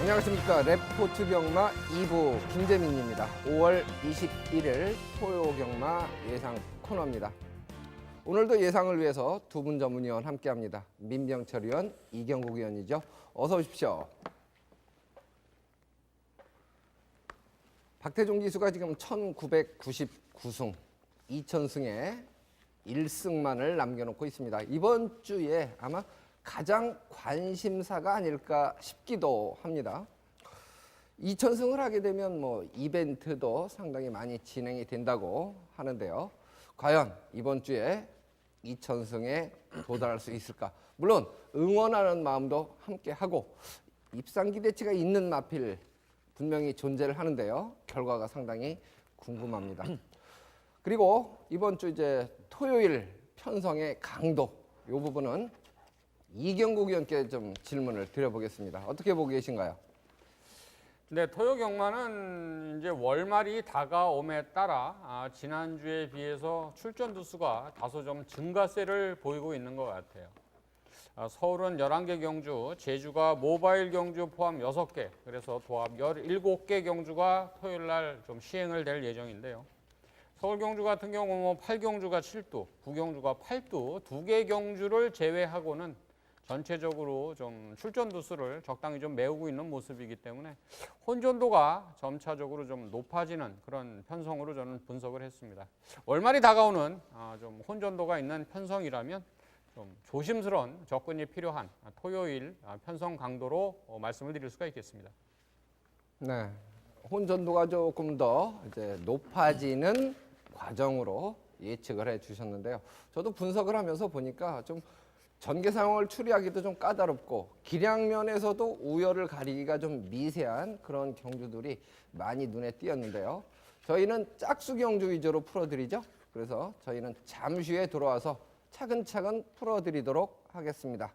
안녕하십니까. 레포트 경마 2부 김재민입니다. 5월 21일 토요 경마 예상 코너입니다. 오늘도 예상을 위해서 두 분 전문위원 함께합니다. 민병철 위원, 이경국 위원이죠. 어서 오십시오. 박태종 기수가 지금 1999승, 2000승에 1승만을 남겨놓고 있습니다. 이번 주에 아마 가장 관심사가 아닐까 싶기도 합니다. 2000승을 하게 되면 이벤트도 상당히 많이 진행이 된다고 하는데요. 과연 이번 주에 2000승에 도달할 수 있을까? 물론 응원하는 마음도 함께 하고 입상 기대치가 있는 마필 분명히 존재를 하는데요. 결과가 상당히 궁금합니다. 그리고 이번 주 이제 토요일 편성의 강도 이 부분은 이경국 의원께 좀 질문을 드려보겠습니다. 어떻게 보고 계신가요? 네, 토요 경마는 이제 월말이 다가옴에 따라 지난주에 비해서 출전 두수가 다소 좀 증가세를 보이고 있는 것 같아요. 서울은 11개 경주, 제주가 모바일 경주 포함 6개, 그래서 도합 17개 경주가 토요일 날 좀 시행을 될 예정인데요. 서울 경주 같은 경우 8경주가 7두, 9경주가 8두, 2개 경주를 제외하고는 전체적으로 좀 출전 두수를 적당히 좀 메우고 있는 모습이기 때문에 혼전도가 점차적으로 좀 높아지는 그런 편성으로 저는 분석을 했습니다. 월말이 다가오는 좀 혼전도가 있는 편성이라면 좀 조심스러운 접근이 필요한 토요일 편성 강도로 말씀을 드릴 수가 있겠습니다. 네, 혼전도가 조금 더 이제 높아지는 과정으로 예측을 해주셨는데요. 저도 분석을 하면서 보니까 좀 전개 상황을 추리하기도 좀 까다롭고 기량 면에서도 우열을 가리기가 좀 미세한 그런 경주들이 많이 눈에 띄었는데요. 저희는 짝수 경주 위주로 풀어드리죠. 그래서 저희는 잠시 후에 돌아와서 차근차근 풀어드리도록 하겠습니다.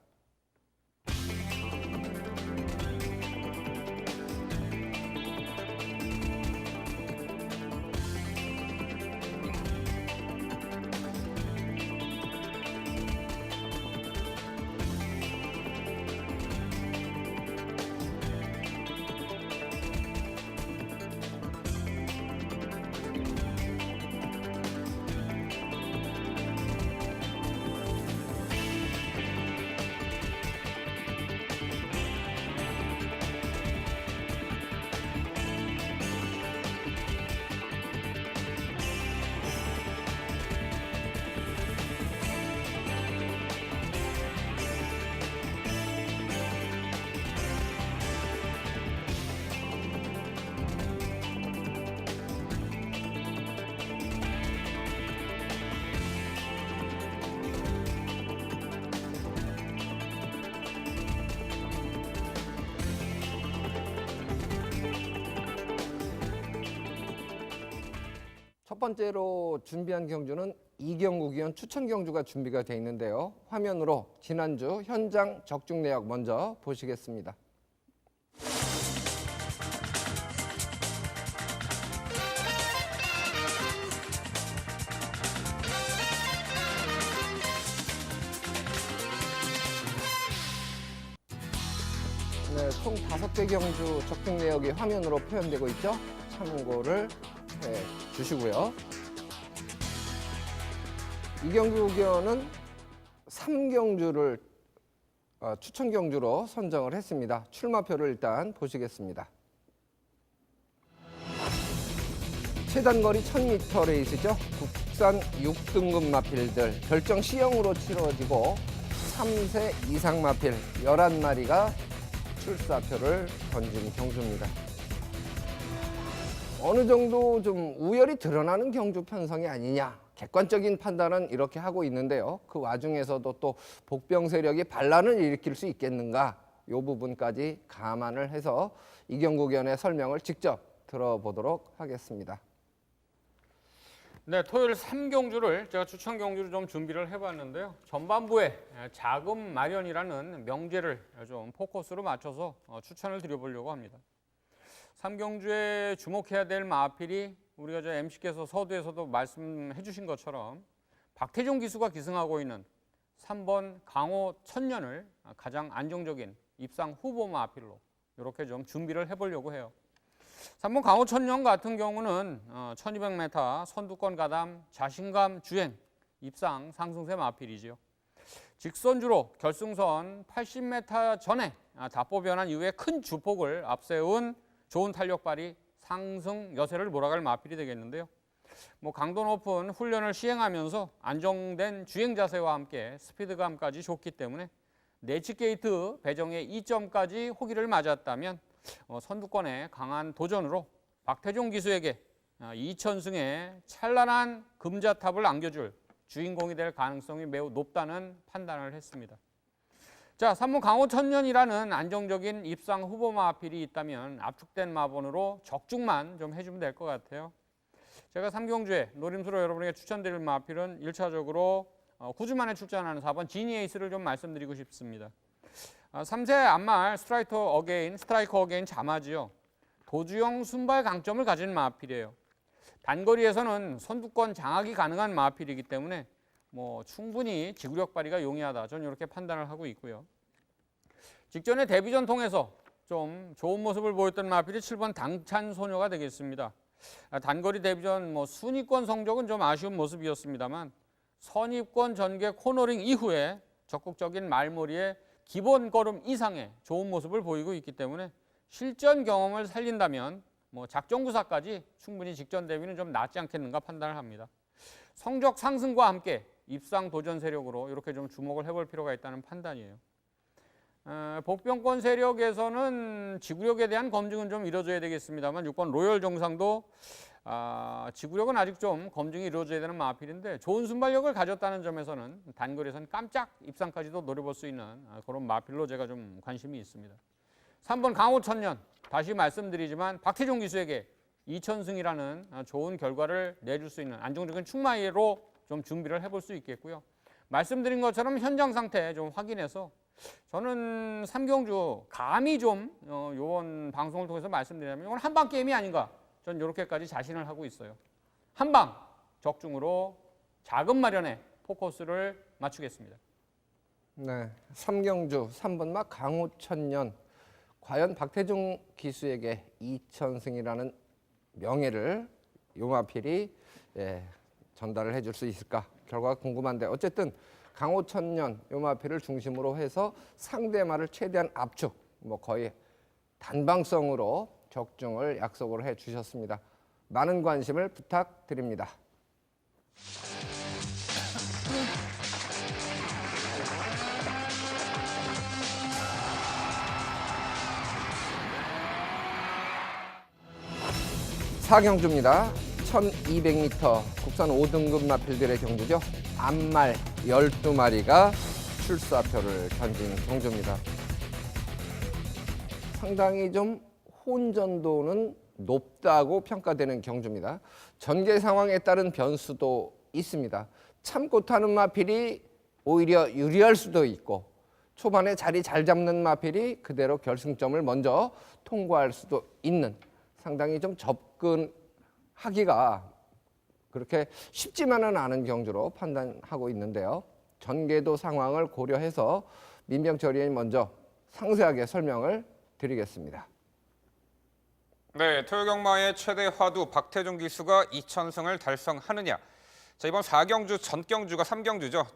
첫 번째로 준비한 경주는 이경국 의원 추천 경주가 준비가 되어 있는데요. 화면으로 지난주 현장 적중 내역 먼저 보시겠습니다. 네, 총 5개 경주 적중 내역이 화면으로 표현되고 있죠. 참고를 주시고요. 이경국 의원은 3경주를 추천 경주로 선정을 했습니다. 출마표를 일단 보시겠습니다. 최단거리 1000m 레이스죠. 국산 6등급 마필들 결정 시형으로 치러지고 3세 이상 마필 11마리가 출사표를 던진 경주입니다. 어느 정도 좀 우열이 드러나는 경주 편성이 아니냐. 객관적인 판단은 이렇게 하고 있는데요. 그 와중에서도 또 복병 세력이 반란을 일으킬 수 있겠는가. 이 부분까지 감안을 해서 이경국 의원의 설명을 직접 들어보도록 하겠습니다. 네, 토요일 3경주를 제가 추천 경주로 좀 준비를 해봤는데요. 전반부에 자금 마련이라는 명제를 좀 포커스로 맞춰서 추천을 드려보려고 합니다. 3경주에 주목해야 될 마필이 우리가 저 MC께서 서두에서도 말씀해 주신 것처럼 박태종 기수가 기승하고 있는 3번 강호 천년을 가장 안정적인 입상 후보 마필로 이렇게 좀 준비를 해보려고 해요. 3번 강호천년 같은 경우는 1200m 선두권 가담 자신감 주행 입상 상승세 마필이지요. 직선주로 결승선 80m 전에 답보 변환 이후에 큰 주폭을 앞세운 좋은 탄력 발휘 상승 여세를 몰아갈 마필이 되겠는데요. 강도 높은 훈련을 시행하면서 안정된 주행 자세와 함께 스피드감까지 좋기 때문에 내치 게이트 배정의 2점까지 호기를 맞았다면 선두권의 강한 도전으로 박태종 기수에게 2천승의 찬란한 금자탑을 안겨줄 주인공이 될 가능성이 매우 높다는 판단을 했습니다. 자, 3번 강호천년이라는 안정적인 입상 후보 마필이 있다면 압축된 마번으로 적중만 좀 해주면 될 것 같아요. 제가 3경주에 노림수로 여러분에게 추천드릴 마필은 1차적으로 9주 만에 출전하는 4번 지니에이스를 좀 말씀드리고 싶습니다. 3세 앞말 스트라이커 어게인 자마지요. 도주형 순발 강점을 가진 마필이에요. 단거리에서는 선두권 장악이 가능한 마필이기 때문에 충분히 지구력 발휘가 용이하다. 저는 이렇게 판단을 하고 있고요. 직전에 데뷔전 통해서 좀 좋은 모습을 보였던 마필이 7번 당찬소녀가 되겠습니다. 단거리 데뷔전 순위권 성적은 좀 아쉬운 모습이었습니다만 선입권 전개 코너링 이후에 적극적인 말머리에 기본 걸음 이상의 좋은 모습을 보이고 있기 때문에 실전 경험을 살린다면 작전구사까지 충분히 직전 대비는 좀 낫지 않겠는가 판단을 합니다. 성적 상승과 함께 입상 도전 세력으로 이렇게 좀 주목을 해볼 필요가 있다는 판단이에요. 복병권 세력에서는 지구력에 대한 검증은 좀 이루어져야 되겠습니다만 6번 로열 정상도 지구력은 아직 좀 검증이 이루어져야 되는 마필인데 좋은 순발력을 가졌다는 점에서는 단거리에서는 깜짝 입상까지도 노려볼 수 있는 그런 마필로 제가 좀 관심이 있습니다. 3번 강호천년 다시 말씀드리지만 박태종 기수에게 2천승이라는 좋은 결과를 내줄 수 있는 안정적인 충마이로 좀 준비를 해볼 수 있겠고요. 말씀드린 것처럼 현장 상태 좀 확인해서 저는 3경주 감히 좀 요번 방송을 통해서 말씀드리자면 이건 한방 게임이 아닌가 전 이렇게까지 자신을 하고 있어요. 한방 적중으로 자금 마련에 포커스를 맞추겠습니다. 네, 3경주 3번마 강호천년 과연 박태종 기수에게 2천승이라는 명예를 요마필이 전달을 해줄 수 있을까? 결과가 궁금한데 어쨌든 강호천년 요마필을 중심으로 해서 상대마를 최대한 압축, 거의 단방성으로 적중을 약속을 해주셨습니다. 많은 관심을 부탁드립니다. 사경주입니다. 1200m 국산 5등급 마필들의 경주죠. 앞말 12마리가 출사표를 던진 경주입니다. 상당히 좀 혼전도는 높다고 평가되는 경주입니다. 전개 상황에 따른 변수도 있습니다. 참고 타는 마필이 오히려 유리할 수도 있고 초반에 자리 잘 잡는 마필이 그대로 결승점을 먼저 통과할 수도 있는 상당히 좀 접근하기가 그렇게 쉽지만은 않은 경주로 판단하고 있는데요. 전개도 상황을 고려해서 민병철위원이 먼저 상세하게 설명을 드리겠습니다. 네, 토요경마의 최대 화두 박태종 기수가 2천승을 달성하느냐. 자, 이번 4경주 전경주가 3경주죠.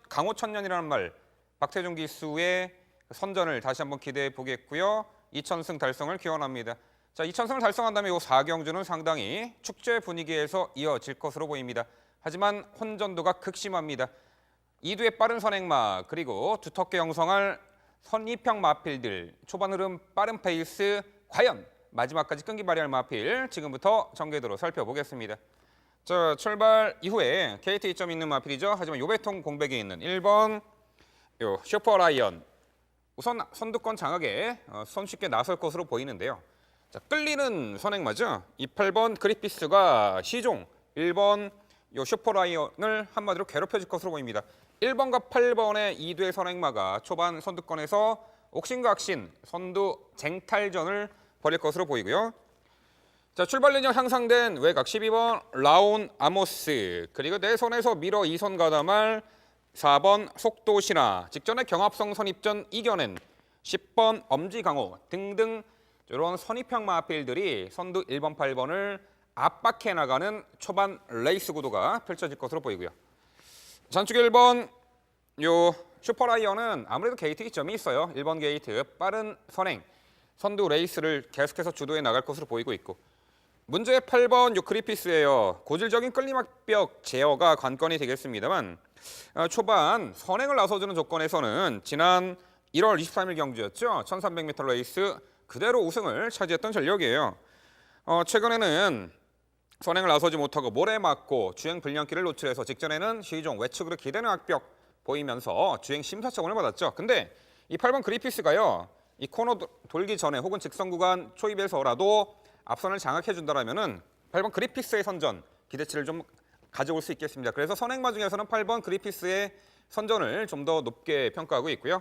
강호천년이라는 말 박태종 기수의 선전을 다시 한번 기대해 보겠고요. 2천승 달성을 기원합니다. 자, 2천승을 달성한다면 이 4경주는 상당히 축제 분위기에서 이어질 것으로 보입니다. 하지만 혼전도가 극심합니다. 2두의 빠른 선행마 그리고 두텁게 형성할 선입형 마필들 초반 흐름 빠른 페이스 과연 마지막까지 끈기 발휘할 마필 지금부터 전개도로 살펴보겠습니다. 자, 출발 이후에 KT 2점 있는 마필이죠. 하지만 요배통 공백이 있는 1번 요 슈퍼라이언 우선 선두권 장악에 손쉽게 나설 것으로 보이는데요. 자, 끌리는 선행마죠. 28번 그리피스가 시종 1번 요 슈퍼라이언을 한마디로 괴롭혀줄 것으로 보입니다. 1번과 8번의 2두의 선행마가 초반 선두권에서 옥신각신 선두 쟁탈전을 벌일 것으로 보이고요. 자, 출발 진영 향상된 외곽 12번 라온 아모스 그리고 내 손에서 밀어 2선 가담할 4번 속도신화 직전에 경합성 선입전 이겨낸 10번 엄지강호 등등 이런 선입형 마필들이 선두 1번, 8번을 압박해 나가는 초반 레이스 구도가 펼쳐질 것으로 보이고요. 전축 1번 요 슈퍼라이언은 아무래도 게이트 이점이 있어요. 1번 게이트 빠른 선행, 선두 레이스를 계속해서 주도해 나갈 것으로 보이고 있고, 문제 8번 요 크리피스예요. 고질적인 끌림압벽 제어가 관건이 되겠습니다만 초반 선행을 나서주는 조건에서는 지난 1월 23일 경주였죠. 1300m 레이스 그대로 우승을 차지했던 전력이에요. 최근에는 선행을 나서지 못하고 모래 맞고 주행 불량기를 노출해서 직전에는 시종 외측으로 기대는 악벽 보이면서 주행 심사처분을 받았죠. 근데 이 8번 그리피스가요, 이 코너 돌기 전에 혹은 직선 구간 초입에서라도 앞선을 장악해 준다라면은 8번 그리피스의 선전 기대치를 좀 가져올 수 있겠습니다. 그래서 선행마 중에서는 8번 그리피스의 선전을 좀 더 높게 평가하고 있고요.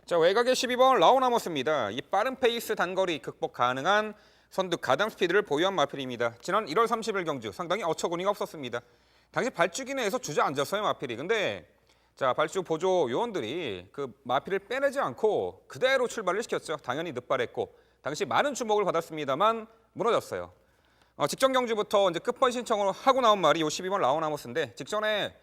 자, 외곽의 12번 라오나모스입니다. 이 빠른 페이스 단거리 극복 가능한 선두 가담 스피드를 보유한 마필입니다. 지난 1월 30일 경주 상당히 어처구니가 없었습니다. 당시 발주기 내에서 주저앉았어요, 마필이. 근데 자, 발주 보조 요원들이 그 마필을 빼내지 않고 그대로 출발을 시켰죠. 당연히 늦발했고 당시 많은 주목을 받았습니다만 무너졌어요. 직전 경주부터 이제 끝번 신청을 하고 나온 말이 요 12번 라오나모스인데, 직전에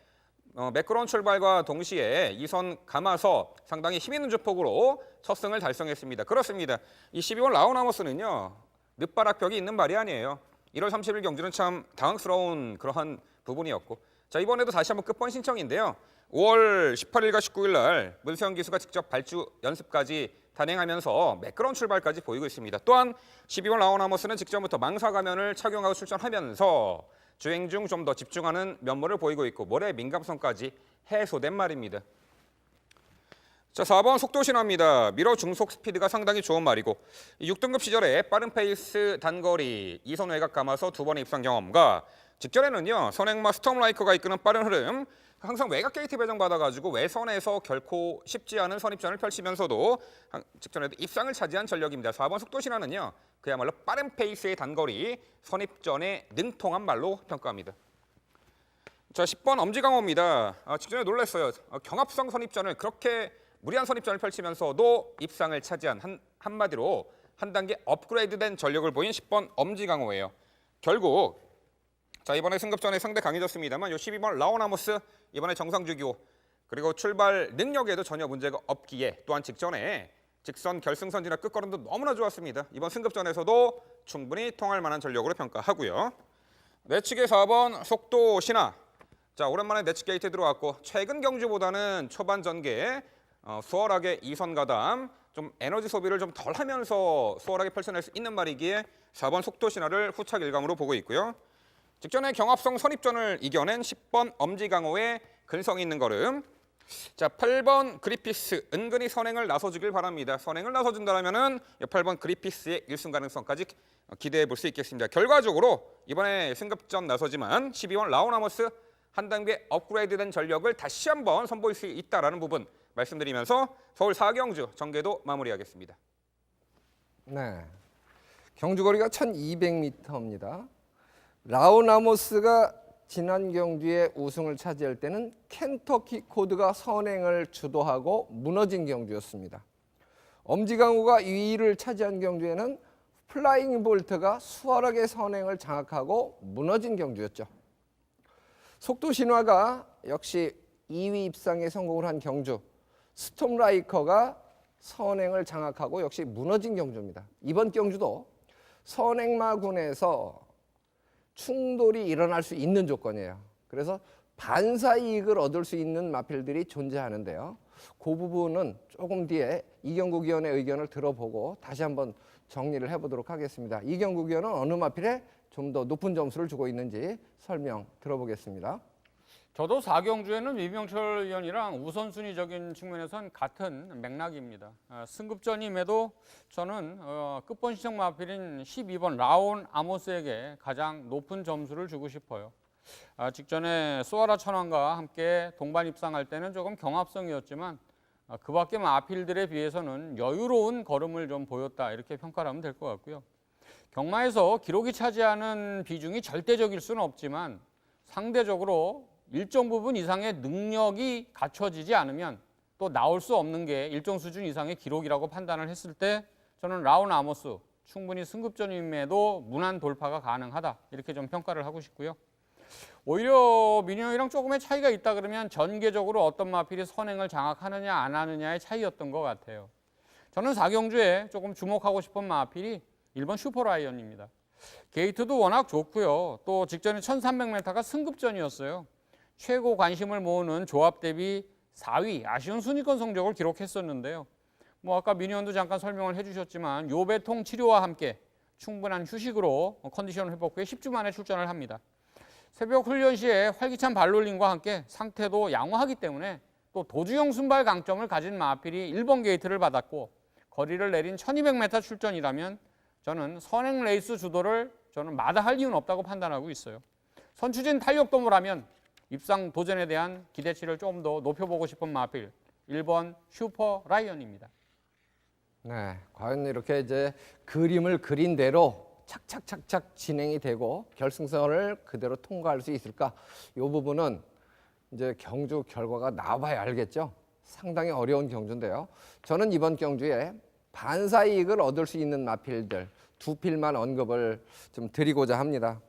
매끄러운 출발과 동시에 2선 감아서 상당히 힘있는 주폭으로 첫 승을 달성했습니다. 그렇습니다. 이 12번 라오나모스는요, 늦발악벽이 있는 말이 아니에요. 1월 30일 경주는 참 당황스러운 그러한 부분이었고, 자, 이번에도 다시 한번 끝번 신청인데요. 5월 18일과 19일 날 문세영 기수가 직접 발주 연습까지 단행하면서 매끄러운 출발까지 보이고 있습니다. 또한 12번 라오나모스는 직전부터 망사 가면을 착용하고 출전하면서 주행 중 좀 더 집중하는 면모를 보이고 있고 모래 민감성까지 해소된 말입니다. 자, 4번 속도 신화입니다. 미러 중속 스피드가 상당히 좋은 말이고 6등급 시절에 빠른 페이스 단거리 2선 외곽 감아서 2번의 입상 경험과 직전에는요, 선행마 스톰라이커가 이끄는 빠른 흐름, 항상 외곽 게이트 배정받아가지고 외선에서 결코 쉽지 않은 선입전을 펼치면서도 직전에도 입상을 차지한 전력입니다. 4번 속도 신화는요, 그야말로 빠른 페이스의 단거리 선입전에 능통한 말로 평가합니다. 자, 10번 엄지강호입니다. 직전에 놀랐어요. 경합성 선입전을 그렇게 무리한 선입전을 펼치면서도 입상을 차지한 한마디로 한 단계 업그레이드된 전력을 보인 10번 엄지강호예요. 결국 자, 이번에 승급전에 상대 강해졌습니다만 요 12번 라오나모스 이번에 정상주기호 그리고 출발 능력에도 전혀 문제가 없기에, 또한 직전에 직선 결승선 진학 끝걸음도 너무나 좋았습니다. 이번 승급전에서도 충분히 통할 만한 전력으로 평가하고요. 내측의 4번 속도 신화. 자, 오랜만에 내측 게이트 들어왔고 최근 경주보다는 초반 전개에 수월하게 2선 가담, 좀 에너지 소비를 좀 덜 하면서 수월하게 펼쳐낼 수 있는 말이기에 4번 속도 신화를 후착 일감으로 보고 있고요. 직전에 경합성 선입전을 이겨낸 10번 엄지강호의 근성 있는 걸음. 자, 8번 그리피스 은근히 선행을 나서주길 바랍니다. 선행을 나서준다면은 8번 그리피스의 1승 가능성까지 기대해 볼 수 있겠습니다. 결과적으로 이번에 승급전 나서지만 12번 라오나모스 한 단계 업그레이드된 전력을 다시 한번 선보일 수 있다라는 부분 말씀드리면서 서울 4경주 전개도 마무리하겠습니다. 네, 경주거리가 1200m입니다. 라오나모스가 지난 경주에 우승을 차지할 때는 켄터키 코드가 선행을 주도하고 무너진 경주였습니다. 엄지강호가 2위를 차지한 경주에는 플라잉 볼트가 수월하게 선행을 장악하고 무너진 경주였죠. 속도 신화가 역시 2위 입상에 성공을 한 경주, 스톰라이커가 선행을 장악하고 역시 무너진 경주입니다. 이번 경주도 선행마군에서 충돌이 일어날 수 있는 조건이에요. 그래서 반사 이익을 얻을 수 있는 마필들이 존재하는데요. 그 부분은 조금 뒤에 이경국 위원의 의견을 들어보고 다시 한번 정리를 해보도록 하겠습니다. 이경국 위원은 어느 마필에 좀 더 높은 점수를 주고 있는지 설명 들어보겠습니다. 저도 4경주에는 위병철 의원이랑 우선순위적인 측면에선 같은 맥락입니다. 승급전임에도 저는 끝번 신청 마필인 12번 라온 아모스에게 가장 높은 점수를 주고 싶어요. 직전에 수아라 천왕과 함께 동반 입상할 때는 조금 경합성이었지만 그 밖에 마필들에 비해서는 여유로운 걸음을 좀 보였다, 이렇게 평가를 하면 될 것 같고요. 경마에서 기록이 차지하는 비중이 절대적일 수는 없지만 상대적으로 일정 부분 이상의 능력이 갖춰지지 않으면, 또 또 나올 수 없는 게 일정 수준 이상의 기록이라고 판단을 했을 때 저는 라운 아모스 충분히 승급전임에도 무난 돌파가 가능하다 이렇게 좀 평가를 하고 싶고요. 오히려 민영이랑 조금의 차이가 있다 그러면 전개적으로 어떤 마필이 선행을 장악하느냐 안 하느냐의 차이였던 것 같아요. 저는 4경주에 조금 주목하고 싶은 마필이 1번 슈퍼라이언입니다. 게이트도 워낙 좋고요. 또 직전에 1300m가 승급전이었어요. 최고 관심을 모으는 조합 대비 4위 아쉬운 순위권 성적을 기록했었는데요. 뭐 아까 민의원도 잠깐 설명을 해주셨지만 요배통 치료와 함께 충분한 휴식으로 컨디션 회복 후에 10주 만에 출전을 합니다. 새벽 훈련 시에 활기찬 발놀림과 함께 상태도 양호하기 때문에 또 도주형 순발 강점을 가진 마필이 1번 게이트를 받았고 거리를 내린 1200m 출전이라면 저는 선행 레이스 주도를 저는 마다할 이유는 없다고 판단하고 있어요. 선추진 탄력 도모라면 입상 도전에 대한 기대치를 좀 더 높여보고 싶은 마필 1번 슈퍼 라이언입니다. 네, 과연 이렇게 이제 그림을 그린 대로 착착착착 진행이 되고 결승선을 그대로 통과할 수 있을까? 이 부분은 이제 경주 결과가 나와봐야 알겠죠. 상당히 어려운 경주인데요. 저는 이번 경주에 반사 이익을 얻을 수 있는 마필들 두 필만 언급을 좀 드리고자 합니다.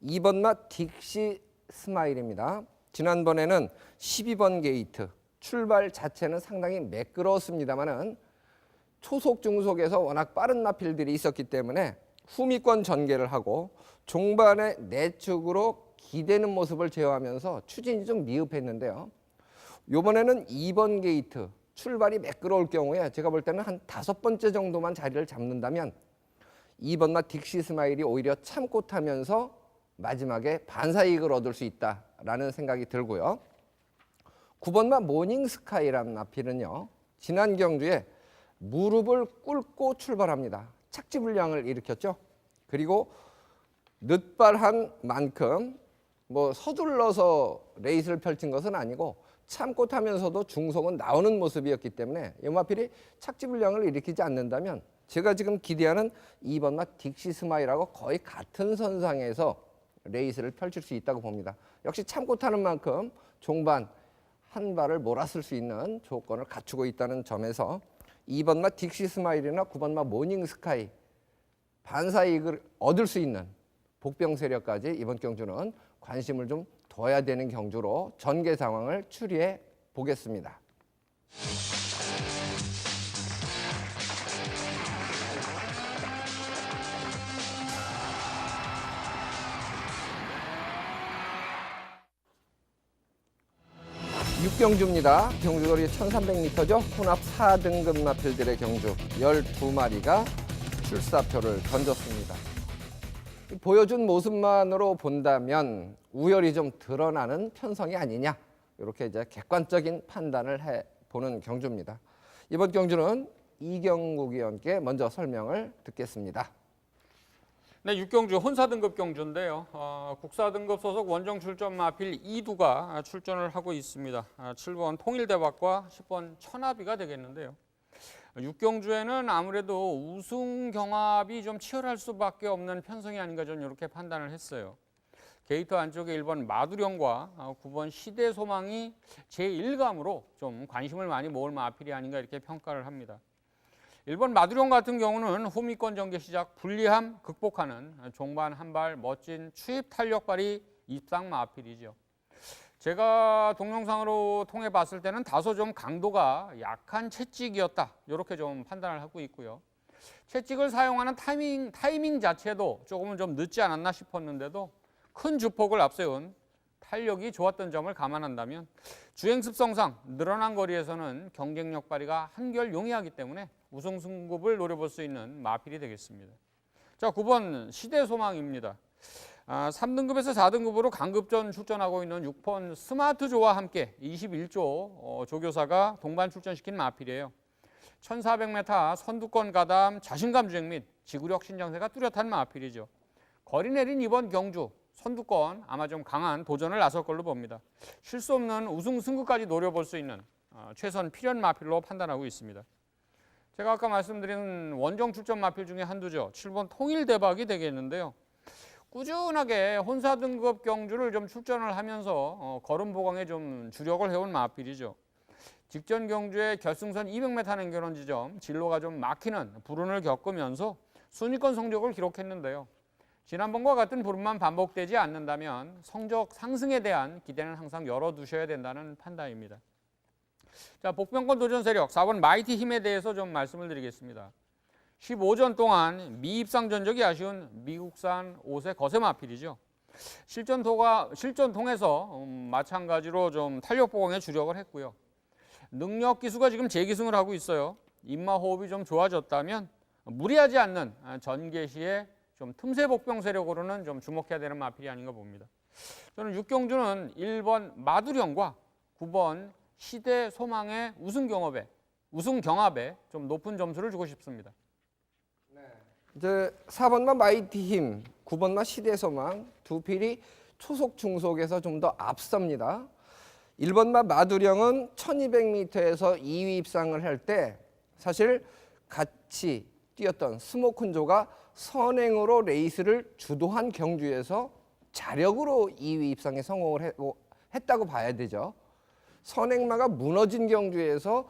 2번 맛 딕시 스마일입니다. 지난번에는 12번 게이트 출발 자체는 상당히 매끄러웠습니다만은 초속 중속에서 워낙 빠른 마필들이 있었기 때문에 후미권 전개를 하고 종반에 내축으로 기대는 모습을 제어하면서 추진이 좀 미흡했는데요. 이번에는 2번 게이트 출발이 매끄러울 경우에 제가 볼 때는 한 5번째 정도만 자리를 잡는다면 2번 맛 딕시 스마일이 오히려 참고 타면서 마지막에 반사이익을 얻을 수 있다라는 생각이 들고요. 9번 맛 모닝 스카이라는 마필은요. 지난 경주에 무릎을 꿇고 출발합니다. 착지 불량을 일으켰죠. 그리고 늦발한 만큼 뭐 서둘러서 레이스를 펼친 것은 아니고 참고 타면서도 중속은 나오는 모습이었기 때문에 이 마필이 착지 불량을 일으키지 않는다면 제가 지금 기대하는 2번 맛 딕시 스마일하고 거의 같은 선상에서 레이스를 펼칠 수 있다고 봅니다. 역시 참고 타는 만큼 종반 한 발을 몰았을 수 있는 조건을 갖추고 있다는 점에서 2번 맛 딕시 스마일이나 9번 맛 모닝 스카이 반사이익을 얻을 수 있는 복병 세력까지 이번 경주는 관심을 좀 둬야 되는 경주로 전개 상황을 추리해 보겠습니다. 육경주입니다. 경주거리 1300m죠. 혼합 4등급 마필들의 경주 12마리가 출사표를 던졌습니다. 보여준 모습만으로 본다면 우열이 좀 드러나는 편성이 아니냐 이렇게 이제 객관적인 판단을 해보는 경주입니다. 이번 경주는 이경국 위원께 먼저 설명을 듣겠습니다. 네, 6경주 혼사 등급 경주인데요. 국사 등급 소속 원정 출전 마필 2두가 출전을 하고 있습니다. 7번 통일대박과 10번 천하비가 되겠는데요. 6경주에는 아무래도 우승 경합이 좀 치열할 수밖에 없는 편성이 아닌가 저는 이렇게 판단을 했어요. 게이트 안쪽에 1번 마두령과 9번 시대소망이 제1감으로 좀 관심을 많이 모을 마필이 아닌가 이렇게 평가를 합니다. 1번 마두령 같은 경우는 후미권 전개 시작 불리함 극복하는 종반 한 발 멋진 추입 탄력발이 입상 마필이죠. 제가 동영상으로 통해 봤을 때는 다소 좀 강도가 약한 채찍이었다 이렇게 좀 판단을 하고 있고요. 채찍을 사용하는 타이밍 자체도 조금은 좀 늦지 않았나 싶었는데도 큰 주폭을 앞세운 탄력이 좋았던 점을 감안한다면 주행 습성상 늘어난 거리에서는 경쟁력 발휘가 한결 용이하기 때문에 우승 승급을 노려볼 수 있는 마필이 되겠습니다. 자, 9번 시대소망입니다. 3등급에서 4등급으로 강급전 출전하고 있는 6번 스마트조와 함께 21조 조교사가 동반 출전시킨 마필이에요. 1400m 선두권 가담 자신감 주행 및 지구력 신장세가 뚜렷한 마필이죠. 거리 내린 이번 경주 선두권 아마 좀 강한 도전을 나설 걸로 봅니다. 쉴 수 없는 우승 승급까지 노려볼 수 있는 최선 필연 마필로 판단하고 있습니다. 제가 아까 말씀드린 원정 출전 마필 중에 한두죠. 7번 통일대박이 되겠는데요. 꾸준하게 혼사 등급 경주를 좀 출전을 하면서 걸음 보강에 좀 주력을 해온 마필이죠. 직전 경주의 결승선 200m 남겨놓은 지점 진로가 좀 막히는 불운을 겪으면서 순위권 성적을 기록했는데요. 지난번과 같은 불운만 반복되지 않는다면 성적 상승에 대한 기대는 항상 열어두셔야 된다는 판단입니다. 자, 복병권 도전 세력 4번 마이티 힘에 대해서 좀 말씀을 드리겠습니다. 15전 동안 미입상 전적이 아쉬운 미국산 5세 거세 마필이죠. 실전 통해서 마찬가지로 좀 탄력 보강에 주력을 했고요. 능력 기수가 지금 재기승을 하고 있어요. 입마 호흡이 좀 좋아졌다면 무리하지 않는 전개 시에 좀 틈새 복병 세력으로는 좀 주목해야 되는 마필이 아닌가 봅니다. 저는 6경주는 1번 마두령과 9번 시대 소망의 우승 경합에 좀 높은 점수를 주고 싶습니다. 이제 4번마 마이티 힘, 9번마 시대 소망 두 필이 초속 중속에서 좀 더 앞섭니다. 1번마 마두령은 1200m에서 2위 입상을 할 때 사실 같이 뛰었던 스모큰조가 선행으로 레이스를 주도한 경주에서 자력으로 2위 입상에 성공을 했다고 봐야 되죠. 선행마가 무너진 경주에서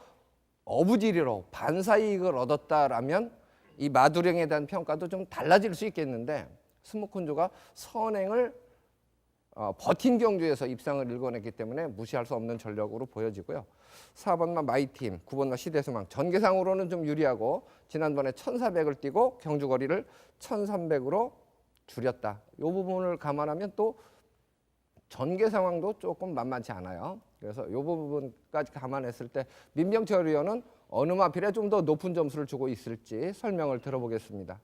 어부지리로 반사이익을 얻었다라면 이 마두령에 대한 평가도 좀 달라질 수 있겠는데 스모큰조가 선행을 버틴 경주에서 입상을 일궈냈기 때문에 무시할 수 없는 전력으로 보여지고요. 4번마 마이팀, 9번마 시대소망 전개상으로는 좀 유리하고 지난번에 1400을 뛰고 경주 거리를 1300으로 줄였다. 이 부분을 감안하면 또 전개 상황도 조금 만만치 않아요. 그래서 이 부분까지 감안했을 때 민병철 의원은 어느 마필에 좀 더 높은 점수를 주고 있을지 설명을 들어보겠습니다.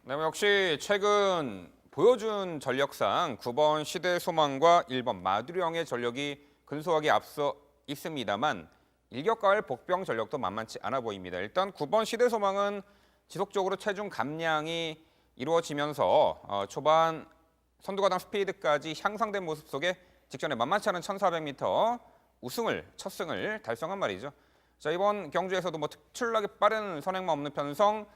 네, 역시 최근 보여준 전력상 9번 시대소망과 1번 마두령의 전력이 근소하게 앞서 있습니다만 일격가을 복병 전력도 만만치 않아 보입니다. 일단 9번 시대소망은 지속적으로 체중 감량이 이루어지면서 초반 선두가당 스피드까지 향상된 모습 속에 직전에 만만치 않은 1400m 첫 승을 달성한 말이죠. 자, 이번 경주에서도 특출나게 빠른 선행만 없는 편성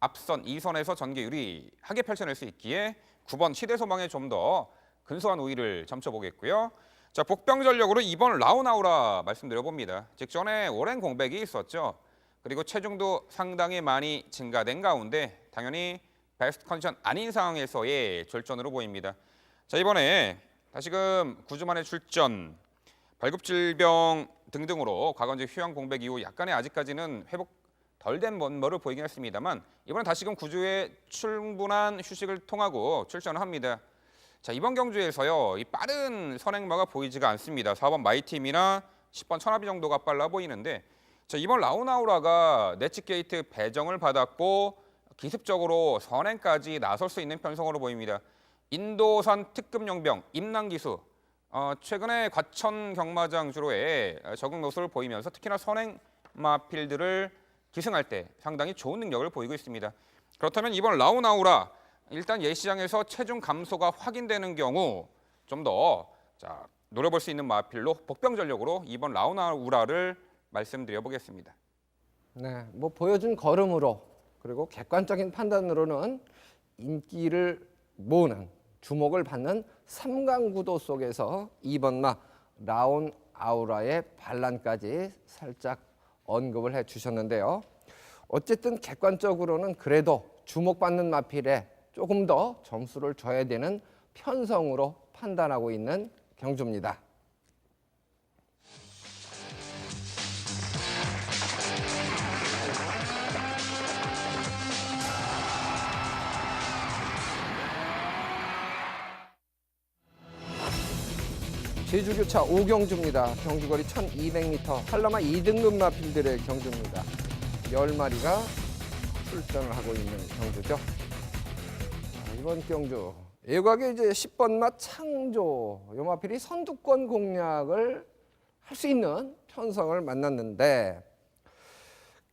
앞선 2선에서 전개 유리하게 펼쳐낼 수 있기에 9번 시대소망에 좀 더 근소한 우위를 점쳐보겠고요. 자, 복병 전력으로 2번 라우나우라 말씀드려봅니다. 직전에 오랜 공백이 있었죠. 그리고 체중도 상당히 많이 증가된 가운데 당연히 베스트 컨디션 아닌 상황에서의 졸전으로 보입니다. 자, 이번에 다시금 9주 만에 출전, 발급질병 등등으로 과거제 휴양 공백 이후 약간의 아직까지는 회복 덜 된 면모를 보이긴 했습니다만 이번엔 다시금 9주에 충분한 휴식을 통하고 출전을 합니다. 자, 이번 경주에서요, 이 빠른 선행마가 보이지가 않습니다. 4번 마이팀이나 10번 천하비 정도가 빨라 보이는데 자, 이번 라우나우라가 네치 게이트 배정을 받았고 기습적으로 선행까지 나설 수 있는 편성으로 보입니다. 인도산 특급 용병 임난기수 최근에 과천 경마장 주로의 적응 모습을 보이면서 특히나 선행마 필드를 기승할 때 상당히 좋은 능력을 보이고 있습니다. 그렇다면 이번 라우나우라 일단 예시장에서 체중 감소가 확인되는 경우 좀 더 노려볼 수 있는 마필로 복병 전력으로 이번 라우나우라를 말씀드려 보겠습니다. 네, 보여준 걸음으로 그리고 객관적인 판단으로는 인기를 모으는 주목을 받는 3강 구도 속에서 2번마 라운아우라의 반란까지 살짝 언급을 해주셨는데요. 어쨌든 객관적으로는 그래도 주목받는 마필에 조금 더 점수를 줘야 되는 편성으로 판단하고 있는 경주입니다. 제주교차 5경주입니다. 경주거리 1200m, 한라마 2등급 마필들의 경주입니다. 10마리가 출전을 하고 있는 경주죠. 이번 경주 예각에 이제 10번마 창조 요 마필이 선두권 공략을 할 수 있는 편성을 만났는데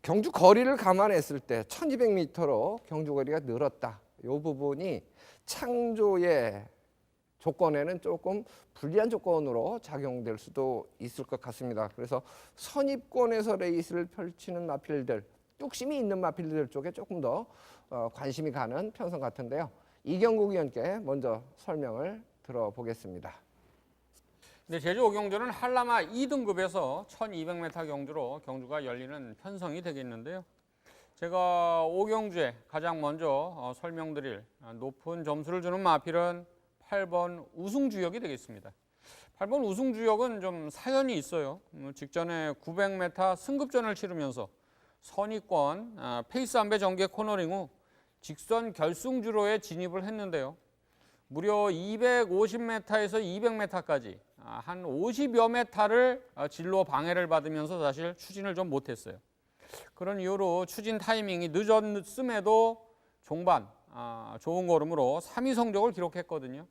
경주 거리를 감안했을 때 1200m로 경주 거리가 늘었다. 이 부분이 창조의 조건에는 조금 불리한 조건으로 작용될 수도 있을 것 같습니다. 그래서 선입권에서 레이스를 펼치는 마필들, 뚝심이 있는 마필들 쪽에 조금 더 관심이 가는 편성 같은데요. 이경국 위원께 먼저 설명을 들어보겠습니다. 근데 제주 오경주는 한라마 2등급에서 1200m 경주로 경주가 열리는 편성이 되겠는데요. 제가 오경주에 가장 먼저 설명드릴 높은 점수를 주는 마필은 8번 우승주역이 되겠습니다. 8번 우승주역은 좀 사연이 있어요. 직전에 900m 승급전을 치르면서 선입권 페이스 안배 전개 코너링 후 직선 결승주로에 진입을 했는데요. 무려 250m에서 200m까지 한 50여 m를 진로 방해를 받으면서 사실 추진을 좀 못했어요. 그런 이유로 추진 타이밍이 늦었음에도 종반 좋은 걸음으로 3위 성적을 기록했거든요.